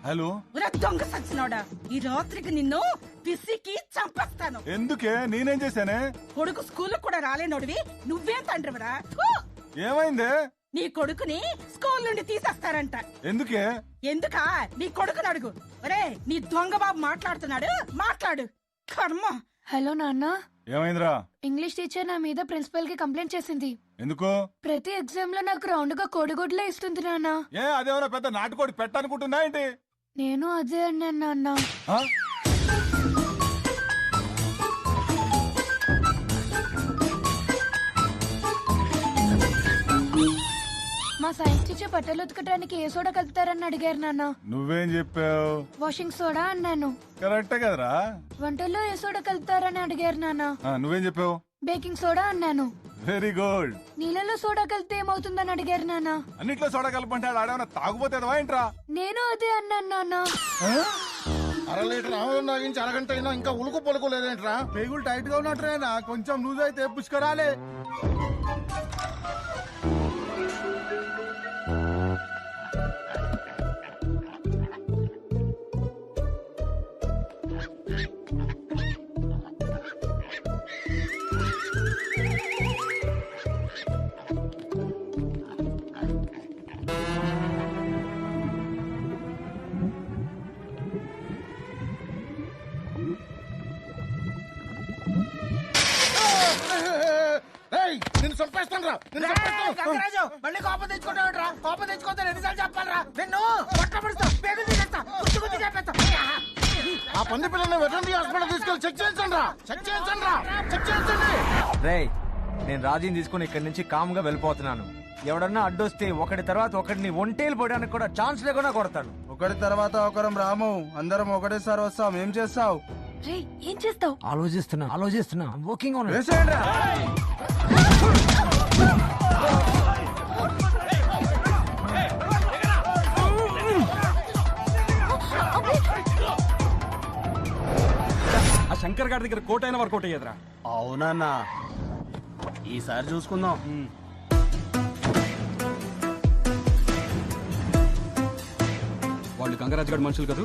హలో, దొంగ సచ్చినోడా, ఈ రాత్రికి నిన్ను పిసికి చంపేస్తాను. ఎందుకే? నేనేం చేశానే? కొడుకు స్కూల్ కూడా రాలేనోడివి నువ్వేం తండ్రివరా? ఏమైందే? నీ కొడుకుని స్కూల్ నుండి తీసేస్తారంట. ఎందుకే? ఎందుకా? నీ కొడుకుని అడుగు. ఒరే, నీ దొంగ బాబు మాట్లాడుతున్నాడు, మాట్లాడు. కర్మ. హలో నాన్న. ఏమైందిరా? ఇంగ్లీష్ టీచర్ నా మీద ప్రిన్సిపల్ కి కంప్లైంట్ చేసింది. ఎందుకు? ప్రతి ఎగ్జామ్ లో నాకు రౌండ్ గా కోడిగుడ్లే ఇస్తుంది నాన్న. అదేమన్నా పెద్ద నాటుకోడి పెట్టనుకుంటున్నా ఏంటి? నేను అదే అన్నాను నాన్న. మా సైన్స్ టీచర్ బట్టలు ఉతకడానికి ఏ సోడా కలుపుతారని అడిగారు నాన్న. నువ్వేం చెప్పావు? వాషింగ్ సోడా అన్నాను. కరెక్టే కదరా? వంటల్లో ఏ సోడా కలుపుతారని అడిగారు నాన్న. నువ్వేం చెప్పావు? బేకింగ్ సోడా అన్నాను. Very good. నీళ్ళలో సోడా కలిపితే ఏమవుతుందని అడిగారు నాన్న. అన్నిట్లో సోడా కలపంటాడు. ఆడేమన్నా తాగుపోతే ఏంట్రా? నేను అదే అన్నాను నాన్న. 1/2 లీటర్ ఆముదం తాగించి అరగంట అయినా ఇంకా ఉలుకు పలుకు లేదేంట్రా? పేగులు టైట్ గా ఉన్నట్టునేనా? కొంచెం లూజ్ అయితే పుష్కరాలే. నిన్ను చంపేస్తాను రా. గంగరాజు, మళ్ళీ కోపం తెచ్చుకుంటావుట్రా? కోపం తెచ్చుకుంటే ఎన్నిసార్లు చెప్పాలరా? నిన్ను పట్టబడుస్తా, పేగులు తీసేస్తా, గుర్తు చేపేస్తా. ఆ పంది పిల్లల్ని వెటర్నరీ హాస్పిటల్ తీసుకెళ్ళి చెక్ చేయించండి రా. చెక్ చేయించండి. రేయ్, నేను రాజీని తీసుకుని ఇక్కడి నుంచి కామ్ గా వెళ్ళిపోతున్నాను. ఎవడన్నా అడ్డొస్తే ఒకటి తర్వాత ఒకటిని ఒంటేలు పోయడానికి కూడా ఛాన్స్ లేకుండా కొడతాను. ఒకటి తర్వాత ఒకరం రాము. అందరం ఒకటేసారి వస్తాం. ఏం చేస్తావు? ఏం చేస్తావు? ఆలోచిస్తున్నా. Working on it. ఆ శంకర్ గారి దగ్గర కోట్ అయినా వర్కౌట్ అయ్యేదిరా. అవునన్నా, ఈసారి చూసుకుందాం. వాళ్ళు గంగరాజు గారి మనుషులు కదా?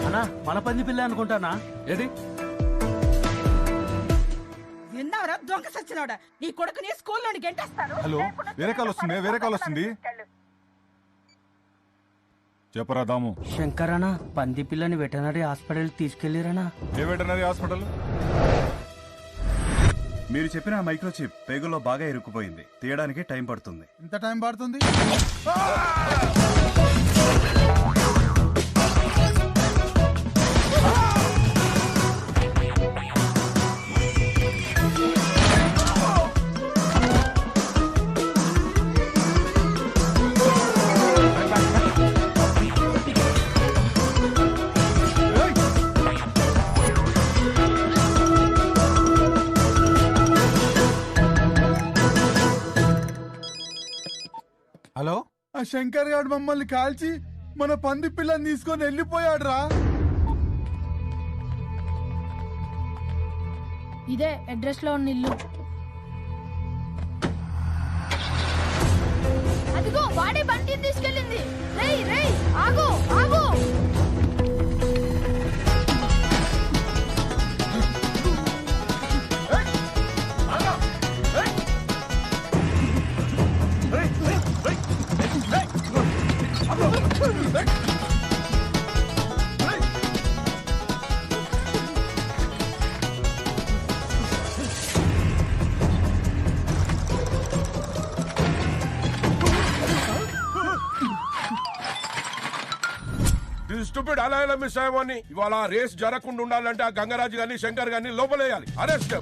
అన్నా, మన పంది పిల్ల అనుకుంటానా? ఏది? విన్నావరా దొంగ సచ్చినోడా? నీ కొడుకుని స్కూల్ నుండి గెంటేస్తారు. హలో, వేరే కాల్ వస్తుంది. చెప్పరా దాము. శంకరనా, పంది పిల్లని వెటనరీ హాస్పిటల్ తీసుకెళ్లిరనా? ఏ వెటనరీ హాస్పిటల్? మీరు చెప్పిన మైక్రోచిప్ పేగుల్లో బాగా ఇరుక్కుపోయింది. తీయడానికి టైం పడుతుంది. ఎంత టైం పడుతుంది? ఆ శంకర్ గారు మమ్మల్ని కాల్చి మన పంది పిల్లని తీసుకొని వెళ్ళిపోయాడు రా. ఇదే అడ్రస్ లో ఉన్న ఇల్లు. అదిగో వాడే బండిని తీసుకెళ్ళింది. రేయ్ రేయ్ ఆగు ఆగు. స్టూపిడ్ అలా ఎలా మిస్ అయ్యామని. ఇవాళ రేస్ జరగకుండా ఉండాలంటే ఆ గంగరాజు గారిని శంకర్ గారిని లోపలేయాలి. అరెస్ట్.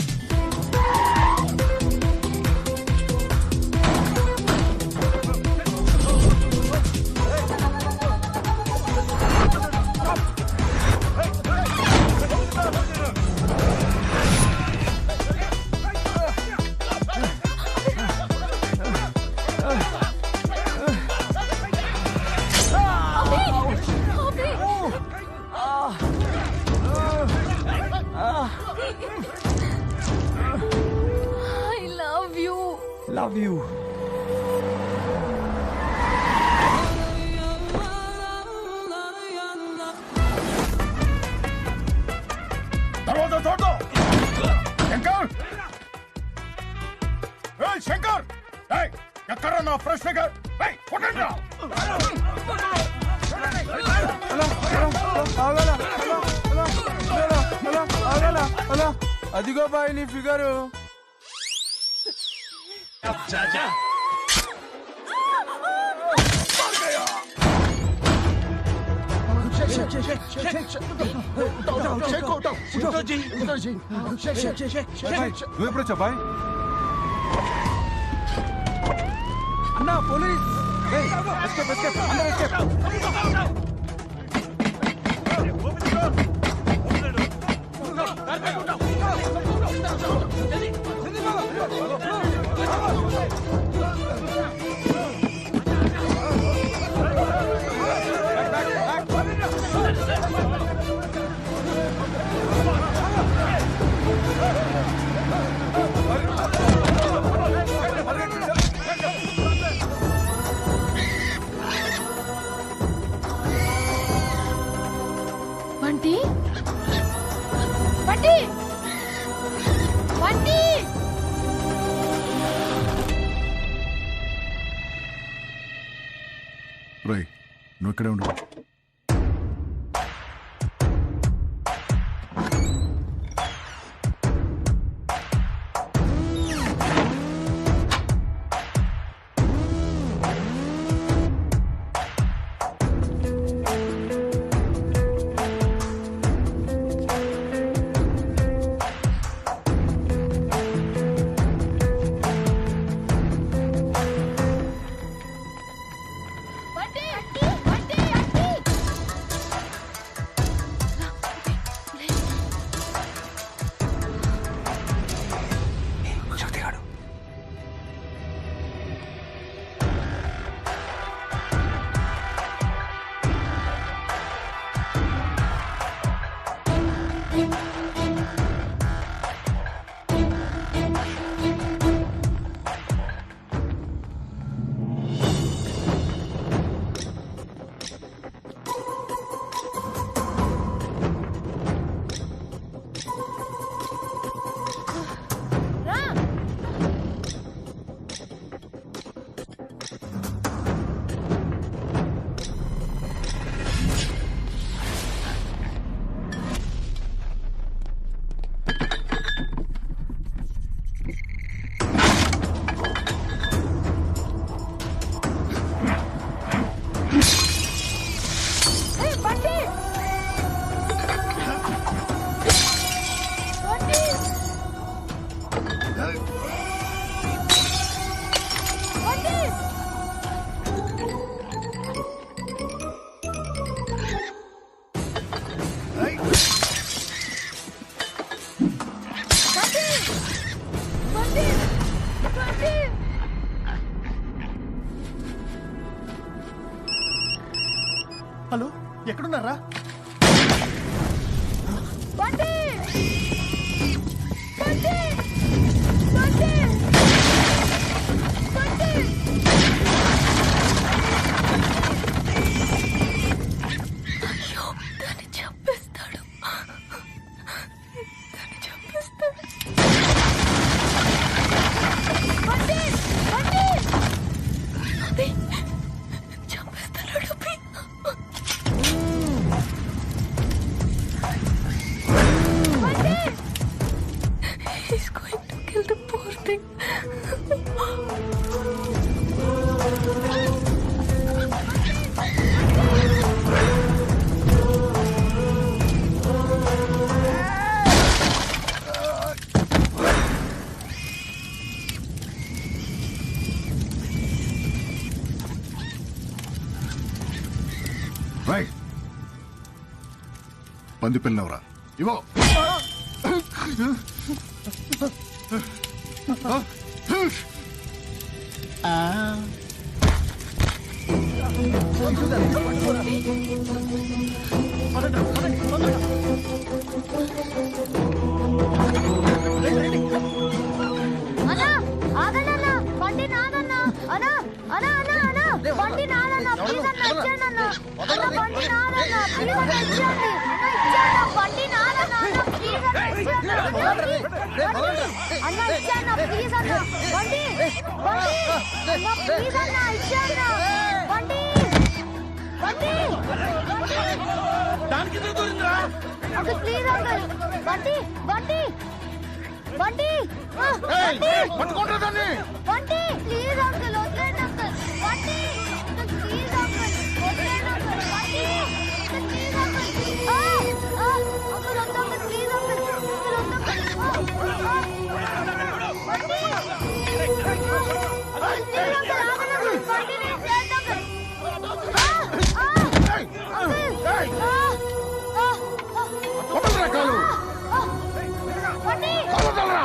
Love you. దర్వాజా తోడు. శంకర్, ఏయ్ శంకర్, ఏయ్ ఎక్కడ నా ఫ్రెష్ ఫిగర్? ఏయ్ కొట్టండి రా. అదిగో బాయ్ నీ ఫిగరు. चाचा నువ్వు ఎప్పుడు వచ్చా బాయ్? అన్నా పోలీస్. బంటి బంటి బంటి. రై నువ్వు ఇక్కడే ఉండు. హలో ఎక్కడున్నారా? బండి బండి బండి బండి అయ్యో దాన్ని చంపేస్తాడు, దాన్ని చంపేస్తాడు. బండి బండి అభి చంపేస్తాడు. అభి He's going to kill the poor thing. Right పంది పిల్లవరా ఇవో. అన్నా ఆగనన్నా బండి నాదన్నా అన్నా అన్నా అన్నా అన్నా బండి నాదన్నా ప్లీజ్ అన్నా ఇచ్చేయండి అన్నా అన్నా బండి నాదన్నా ప్లీజ్ అన్నా ఇచ్చేయండి అన్నా ఇచ్చేయండి బండి నాదన్నా అన్నా ప్లీజ్ అన్నా ఇచ్చేయండి అన్నా ఇచ్చేయండి ప్లీజ్ అన్నా బండి బండి అన్నా ప్లీజ్ అన్నా ఇచ్చేయండి బండి బండి దానికి దూరిందా? అంకుల్ ప్లీజ్ అంకుల్ బండి బండి బండి పట్టుకుంటా దాన్ని. బండి ప్లీజ్ అంకుల్ వదిలేండి అంకుల్ బండి ప్లీజ్ అంకుల్ వదిలేండి అంకుల్ బండి ప్లీజ్ అంకుల్ అంకుల్ వద్దు అంకుల్ ప్లీజ్ అంకుల్ అంకుల్ వద్దు అంకుల్ బండి ప్లీజ్ అంకుల్ ఆగండి బండి నేను చేయండి అంకుల్ వదలరా కాలు. బండి వదలరా.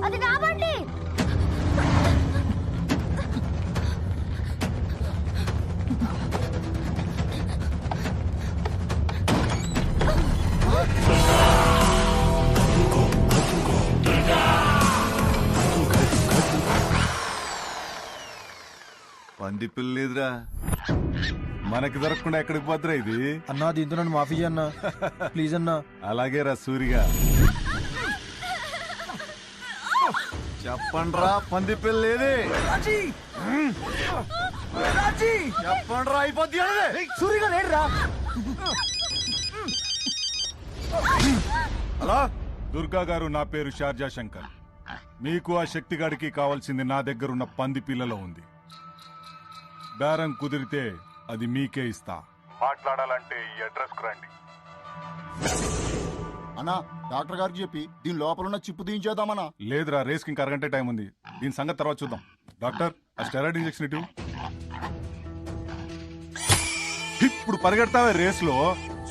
అది నా బండి పంది పిల్ల లేదురా, మనకి దొరకకుండా ఎక్కడికి పోద్దురా ఇది? అన్నా దీంతో నన్ను మాఫీ అన్నా ప్లీజ్ అన్నా. అలాగే రా సూరిగా. చెప్పండి రా పంది పిల్ల లేదే. చెప్పండి రా అయిపోద్ది. సూరిగా లేడురా. హలో దుర్గా గారు, నా పేరు షార్జా శంకర్. మీకు ఆ శక్తిగాడికి కావాల్సింది నా దగ్గరున్న పంది పిల్లలో ఉంది. బేరం కుదిరితే అది మీకే ఇస్తా. మాట్లాడాలంటే ఈ అడ్రస్ కు రండి. అన్నా డాక్టర్ గారికి చెప్పి దీని లోపల ఉన్న చిప్పు తీయించేద్దామన్నా. లేదురా, రేస్ కి ఇంకా అరగంట టైం ఉంది. దీని సంగతి తర్వాత చూద్దాం. డాక్టర్, ఆ స్టెరాయిడ్ ఇంజెక్షన్ ఇటు. ఇప్పుడు పరిగెడతావే రేస్ లో,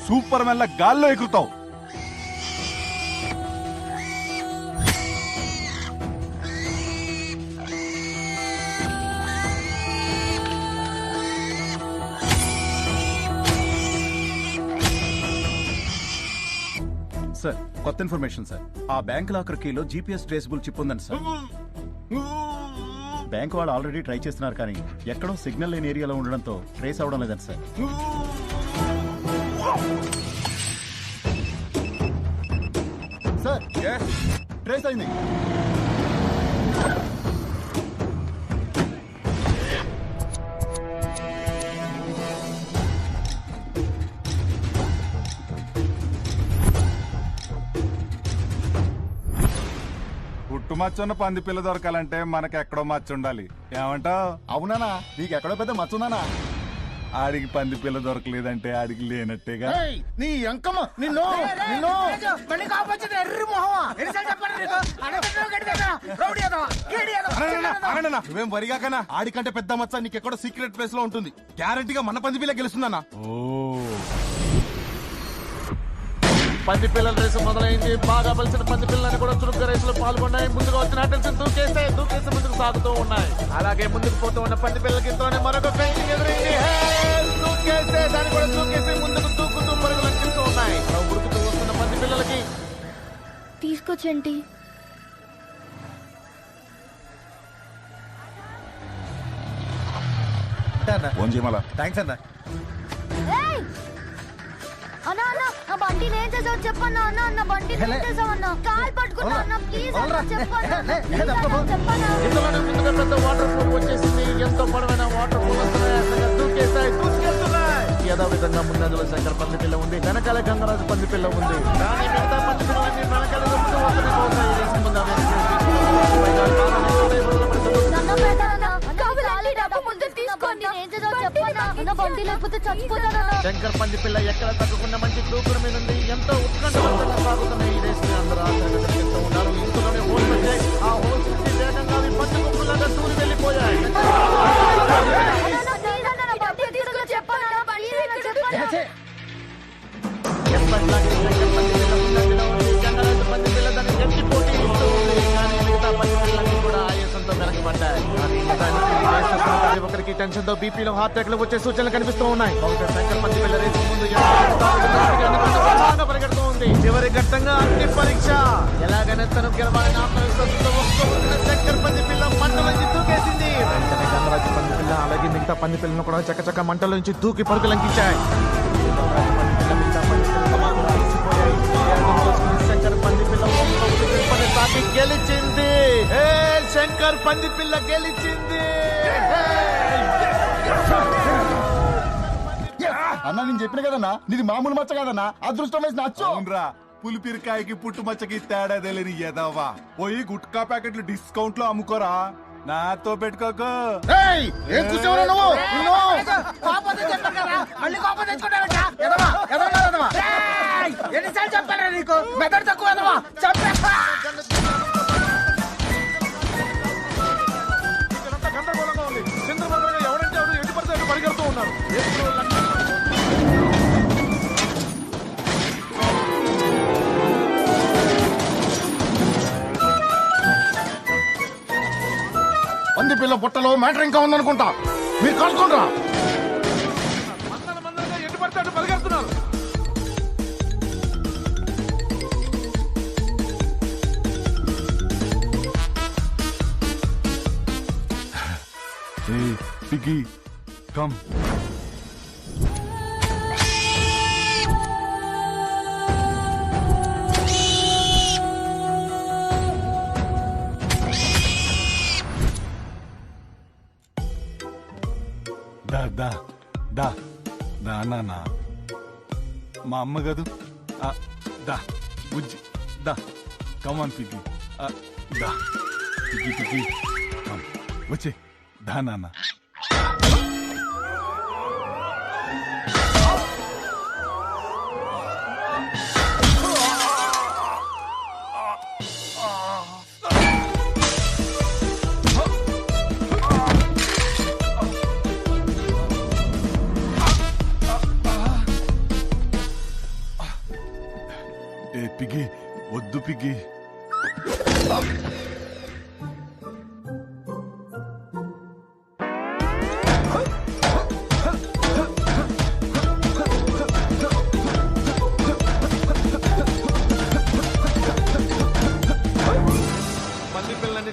సూపర్ మెల్ల గాల్లో ఎగురుతావు. సార్ కొత్త ఇన్ఫర్మేషన్ సార్. ఆ బ్యాంక్ లాకర్ కీలో జీపీఎస్ ట్రేసబుల్ చిప్ ఉందండి సార్. బ్యాంక్ వాళ్ళు ఆల్రెడీ ట్రై చేస్తున్నారు కానీ ఎక్కడో సిగ్నల్ లేని ఏరియాలో ఉండడంతో ట్రేస్ అవడం లేదండి సార్. సార్ ట్రేస్ అయింది. మచ్చ ఉన్న పంది పిల్ల దొరకాలంటే మనకి ఎక్కడో మచ్చ ఉండాలి. ఏమంటావు? అవునానా? నీకు ఎక్కడో పెద్ద మచ్చుందానా? ఆడికి పంది పిల్ల దొరకలేదంటే ఆడికి లేనట్టేగా. నీ అంకమ్మ నిన్ను నిన్ను నువ్వేం వరిగాకనా? ఆడికంటే పెద్ద మచ్చ నీకెక్కడో సీక్రెట్ ప్లేస్ లో ఉంటుంది. గ్యారంటీగా మన పంది పిల్ల గెలుస్తుందన్నా. పంది పిల్లల రేసు మొదలైంది. బాగా బలిసిన పంది పిల్లలని కూడా చురుగ్గా రేసులో పాల్గొన్నాయి. ముందుగా వచ్చిన అటెన్షన్ దూకేసి ముందుకు సాగుతూ ఉన్నాయి. అలాగే ముందుకు పోతూ ఉన్న పంది పిల్లలకి ఇంతలోనే మరొక ఫెన్సింగ్ ఎదురైంది. దూకేస్తే దాన్ని కూడా దూకేసి ముందుకు దూకుతూ పరుగులు అందిస్తూ ఉన్నాయి. ఉరుకుతూ వస్తున్న పంది పిల్లలకి తీసుకొచ్చండి. ఫోన్ చేయమలా. థ్యాంక్స్ అన్న. అన్నా అన్న ఆ బండిని ఏం చేసావు చెప్పన్నా. అన్న అన్న బండిని ఏం చేసావు అన్న? కాల్ పట్టుకున్నా అన్న ప్లీజ్ అన్న చెప్పన్నా. ఇంతలోనే ముందుగా పెద్ద వాటర్ ఫాల్ వచ్చేసింది. ఎంతో పొడవైన వాటర్ ఫాల్ దూకేస్తాయి, దూసుకెళ్తున్నాయి. ఏదో విధంగా ముందంజలో శంకర్ పంది పిల్ల ఉంది, వెనకాల గంగరాజు పంది పిల్ల ఉంది. కానీ మిగతా పంది పిల్లలన్నీ వెనకాల ముందు వస్తూనే పోతాయి. శంకర్ పంది పిల్ల ఎక్కడ తగ్గకుండా మంచి దూకుడు మీద ఉంది. ఎంతో ఉత్కంఠవంతంగా సాగుతున్నాయి ఈ రేస్. అందరూ ఆశతో ఉన్నారు. ఇంతలోనే హోల్స్ వచ్చాయి. ఆ హోల్స్ నుంచి వేగంగా అవి పంచ గుంపులాగా దూరి వెళ్ళిపోయాయి. ఎప్పటిలాగే శంకర్ పంది పిల్ల ముందంజలో ఉంది. గంగరాజు పంది పిల్ల దాన్ని గట్టి పోటీ ఇస్తూ ఉంది. కానీ మిగతా పంది పిల్లలన్నీ కూడా ఆయాసంతో వెనకబడ్డాయి. ప్రతి ఒక్కరికి టెన్షన్ తో బీపీలో హార్ట్ అటాక్ వచ్చే సూచనలు కనిపిస్తూ ఉన్నాయి. బహుశా శంకర్ పంది పిల్ల రేసు ముందు పరిగెడుతూ ఉంది. చివరి ఘట్టంగా అగ్ని పరీక్ష. ఎలాగైనా తను గెలవాలని ఆత్మవిశ్వాసంతో ఒక్కొక్క శంకర్ పంది పిల్ల మంటలోంచి దూకేసింది. వెంటనే గంగరాజు పంది పిల్ల అలాగే మిగతా పంది పిల్లను కూడా చక్కచక్క మంటలోంచి దూకి పరుగులంకించాయి. శంకర్ పంది పిల్ల సాటి గెలిచింది. శంకర్ పంది పిల్ల గెలిచింది. అన్న నేను చెప్పిన కదన్నా, నీది మామూలు మచ్చ కదన్నా, అదృష్టం వేసి నచ్చు. అవునరా, పులిపిరికాయకి పుట్టు మచ్చకి తేడా తెలియని ఎదవా. పోయి గుట్కా ప్యాకెట్లు డిస్కౌంట్ లో అమ్ముకోరా, నాతో పెట్టుకోకు. ఏం కూర్చోవరా నువ్వు? ఎన్నిసార్లు చెప్పారా నీకు? మెదడు తక్కువ గందరగోళంగా ఉంది. చంద్రబాబు ఎవరంటే ఎవరు ఎటు పడితే అటు పరిగెడుతూ ఉన్నారు. పంది పిల్ల పొట్టలో మ్యాటర్ ఇంకా ఉందనుకుంటా. మీరు కలుసుకుంటారా? మందరంగా ఎటు పడితే అటు పరిగెడుతున్నారు. Hey, Piggy, come. దా నాన్న, మా అమ్మ గదు. దా బుజ్జి, దా కమాన్ పిగ్గి, దా పిగ్గి పిగ్గి కమ్ వచ్చే, దా నాన్న. పిగ్గి వద్దు పిగ్గి.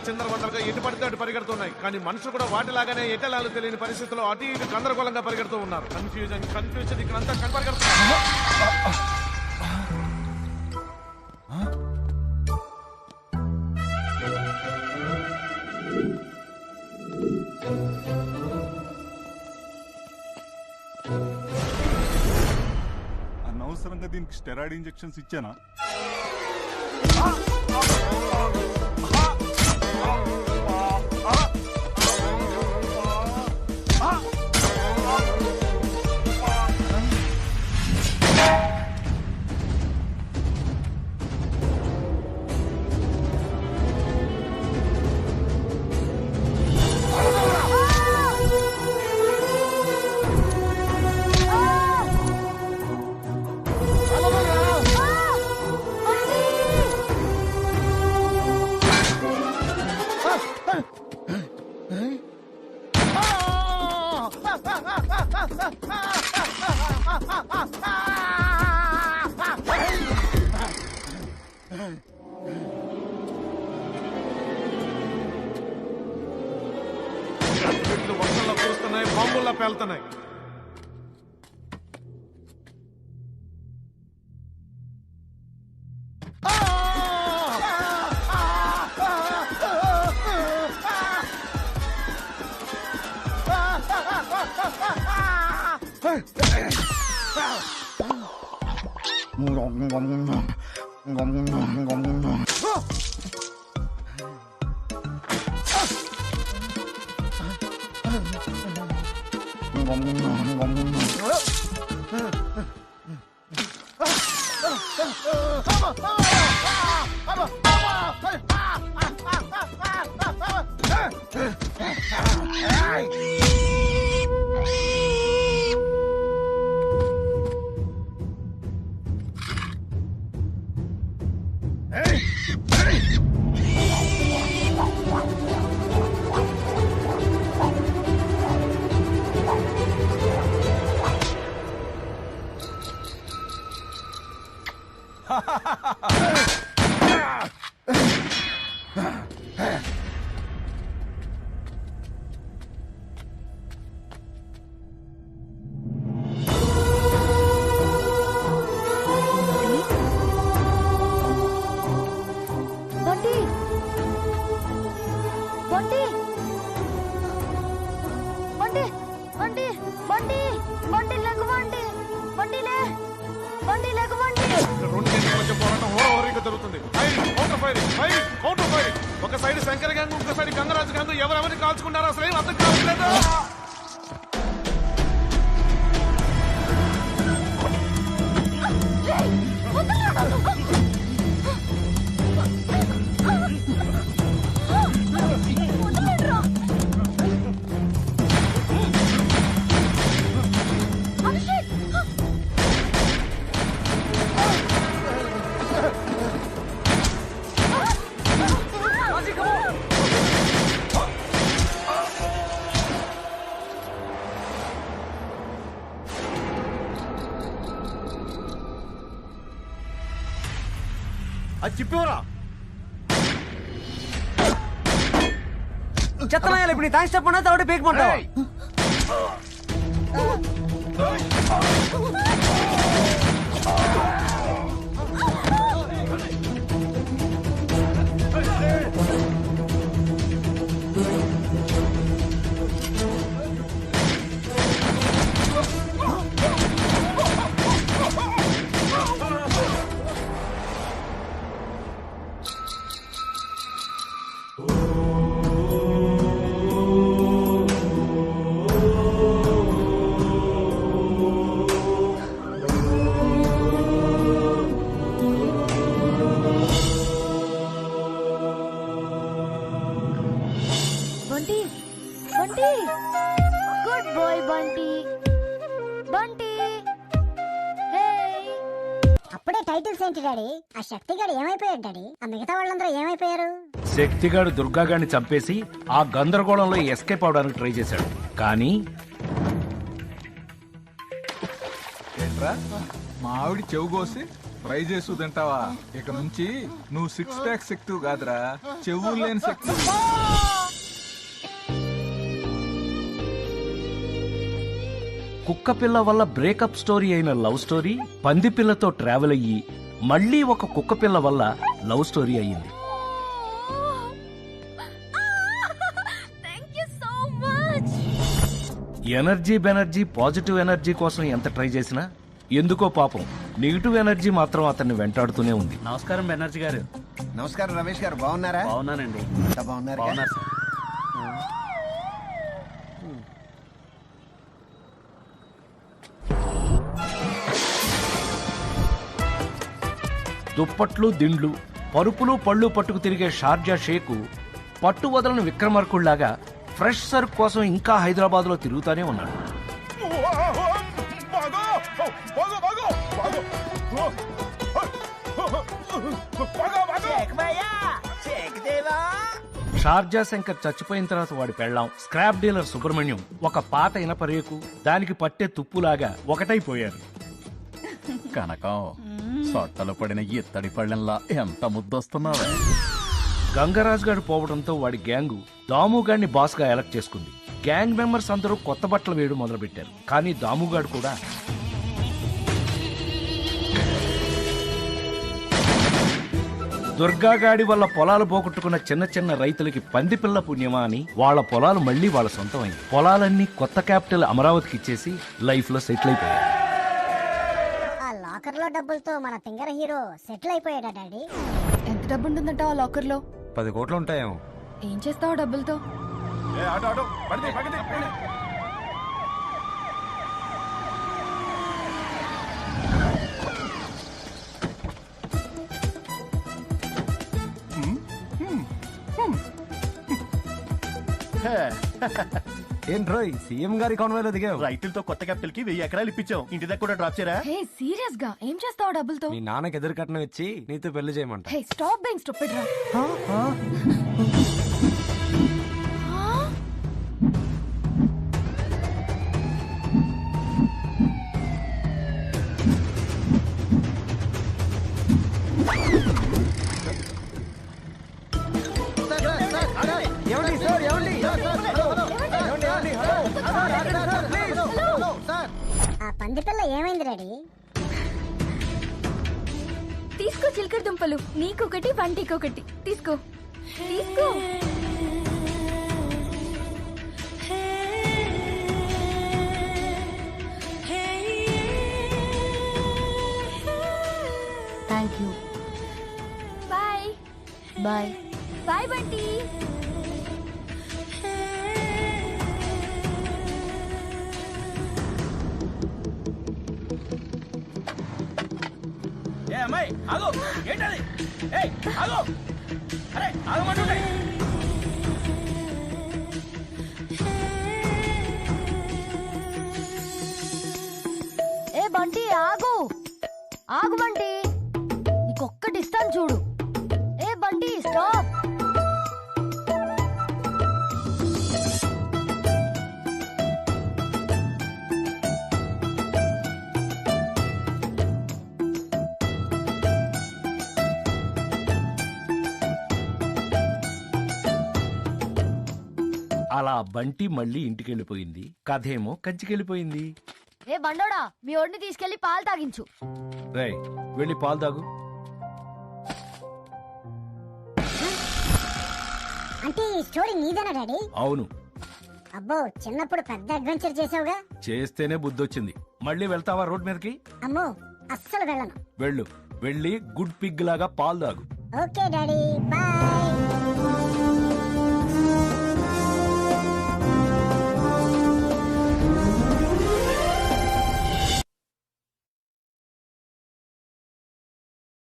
చిందరవందరగా ఎటు పడితే అటు పరిగెడుతున్నాయి. కానీ మనుషులు కూడా వాటిలాగానే ఎటలాలు తెలియని పరిస్థితుల్లో అటు ఇటు గందరగోళంగా పరిగెడుతూ ఉన్నారు. కన్ఫ్యూజన్ ఇక్కడంతా కనపరిగెడుతున్నారు. అనవసరంగా దీనికి స్టెరాయిడ్ ఇంజెక్షన్స్ ఇచ్చానా? వర్షంలో కురుస్తున్నాయి, బాంబుల్లో పేలుతున్నాయి. ఒక సైడ్ శంకర్ గ్యాంగ్, ఇంకో సైడ్ గంగరాజు గ్యాంగ్. ఎవరెవరిని కాల్చుకుంటారో అసలు ఏం అర్థం కావట్లేదు. అది చెప్పేవరా చెత్తనాయాలి. ఇప్పుడు నీ థ్యాంక్స్ చెప్పండి, తోటి పీకమంటావా? Good boy Bunty. బంటి అప్పుడే టైటిల్స్ ఏంటి డాడీ? ఆ శక్తిగాడు ఏమైపోయాడు డాడీ? ఆ మిగతా వాళ్ళందరూ ఏమైపోయారు? శక్తిగాడు దుర్గాగాడిని చంపేసి ఆ గందరగోళంలో ఎస్కేప్ అవడానికి ట్రై చేశాడు. కానీ ఏంట్రా మా ఆవిడ చెవు కోసి ఫ్రై చేసు తింటావా? ఇక నుంచి నువ్వు 6 ప్యాక్ శక్తి కాదురా, చెవులు లేని శక్తి. కుక్క పిల్ల వల్ల బ్రేకప్ స్టోరీ అయిన లవ్ స్టోరీ పంది పిల్లతో ట్రావెల్ అయ్యి మళ్ళీ ఒక కుక్క పిల్ల వల్ల లవ్ స్టోరీ అయ్యింది. ఎనర్జీ బెనర్జీ పాజిటివ్ ఎనర్జీ కోసం ఎంత ట్రై చేసినా ఎందుకో పాపం నెగిటివ్ ఎనర్జీ మాత్రం అతన్ని వెంటాడుతూనే ఉంది. నమస్కారం బెనర్జీ గారు. నమస్కారం రమేష్ గారు, బాగున్నారా? బాగున్నానండి. బాగున్నారు బాగున్నారు సార్. దుప్పట్లు దిండ్లు పరుపులు పళ్ళు పట్టుకు తిరిగే షార్జా షేకు పట్టు వదలని విక్రమార్కుళ్లాగా ఫ్రెష్ సరుకు కోసం ఇంకా హైదరాబాద్ లో తిరుగుతానే ఉన్నాడు. షార్జా శంకర్ చచ్చిపోయిన తర్వాత వాడి పెళ్ళాం స్క్రాప్ డీలర్ సుబ్రహ్మణ్యం ఒక పాత ఇనప రేకు దానికి పట్టే తుప్పులాగా ఒకటైపోయారు. కనకం సొట్టలు పడిన ఇత్తడి పళ్ళెంలా ఎంత ముద్దొస్తున్నావు. గంగరాజు గారు పోవడంతో వాడి గ్యాంగు దాముగాడిని బాస్ గా ఎలక్ట్ చేసుకుంది. గ్యాంగ్ మెంబర్స్ అందరూ కొత్త బట్టలు వేయడం మొదలు పెట్టారు. కానీ దాముగాడు కూడా దుర్గాగాడి వల్ల పొలాలు పోగొట్టుకున్న చిన్న చిన్న రైతులకి పందిపిల్ల పుణ్యమా అని వాళ్ళ పొలాలు మళ్లీ వాళ్ళ సొంతమైంది. పొలాలన్నీ కొత్త క్యాపిటల్ అమరావతికి ఇచ్చేసి లైఫ్ లో సెటిల్ అయిపోయారు. ఆ లాకర్ లో డబ్బులతో మన తింగర హీరో సెటిల్ అయిపోయాడా డాడీ? ఎంత డబ్బు ఉంటుందంట ఆ లాకర్ లో? 10 కోట్లు ఉంటాయేమో. ఏం చేస్తావు డబ్బులతో? ఏంట్రోయ్ సీఎం గారి కాన్వాయ్లో దిగావు. రైతులతో కొత్త క్యాపిటల్ కి 1000 ఎకరాలు ఇప్పించాం. ఇంటి దగ్గర కూడా డ్రాప్ చేయరా? హే సీరియస్ గా ఏం చేస్తావు డబ్బులతో? మీ నాన్నకి ఎదురు కట్నం ఇచ్చి నీతో పెళ్లి చేయమంట. హే స్టాప్ బీయింగ్ స్టూపిడ్ రా. ఆ పందిపిల్ల ఏమైంది డాడీ? తీసుకో చిలకడ దుంపలు, నీకొకటి వంటికొకటి. తీసుకో తీసుకో. Thank you. Bye bye bye Bunty. అమ్మాయి ఆగు, ఏంటది? ఏయ్ ఆగు, అరే ఆగమంటుంటే. ఏ బంటి ఆగు, ఆగు బంటి, నీకొక్కటి ఇస్తాను చూడు. ఏ బంటి స్టాప్. అలా బంటి మళ్ళీ ఇంటికెళ్ళిపోయింది. కథేమో కంచికెళ్ళిపోయింది. ఏ బండోడా, మీ ఒడిని తీసుకెళ్లి పాలు తాగించు. రేయ్ వెళ్ళి పాలు తాగు. అంటే ఈ స్టోరీ నీదేనా డాడీ? అవును. అబ్బో, చిన్నప్పుడు పెద్ద అడ్వెంచర్ చేసావుగా. చేస్తేనే బుద్ధొచ్చింది. మళ్ళీ వెళ్తావా రోడ్ మీదకి? అమ్మో, అస్సలు వెళ్ళను. వెళ్ళు, వెళ్ళి గుడ్ పిగ్ లాగా పాలు తాగు. Okay daddy, bye.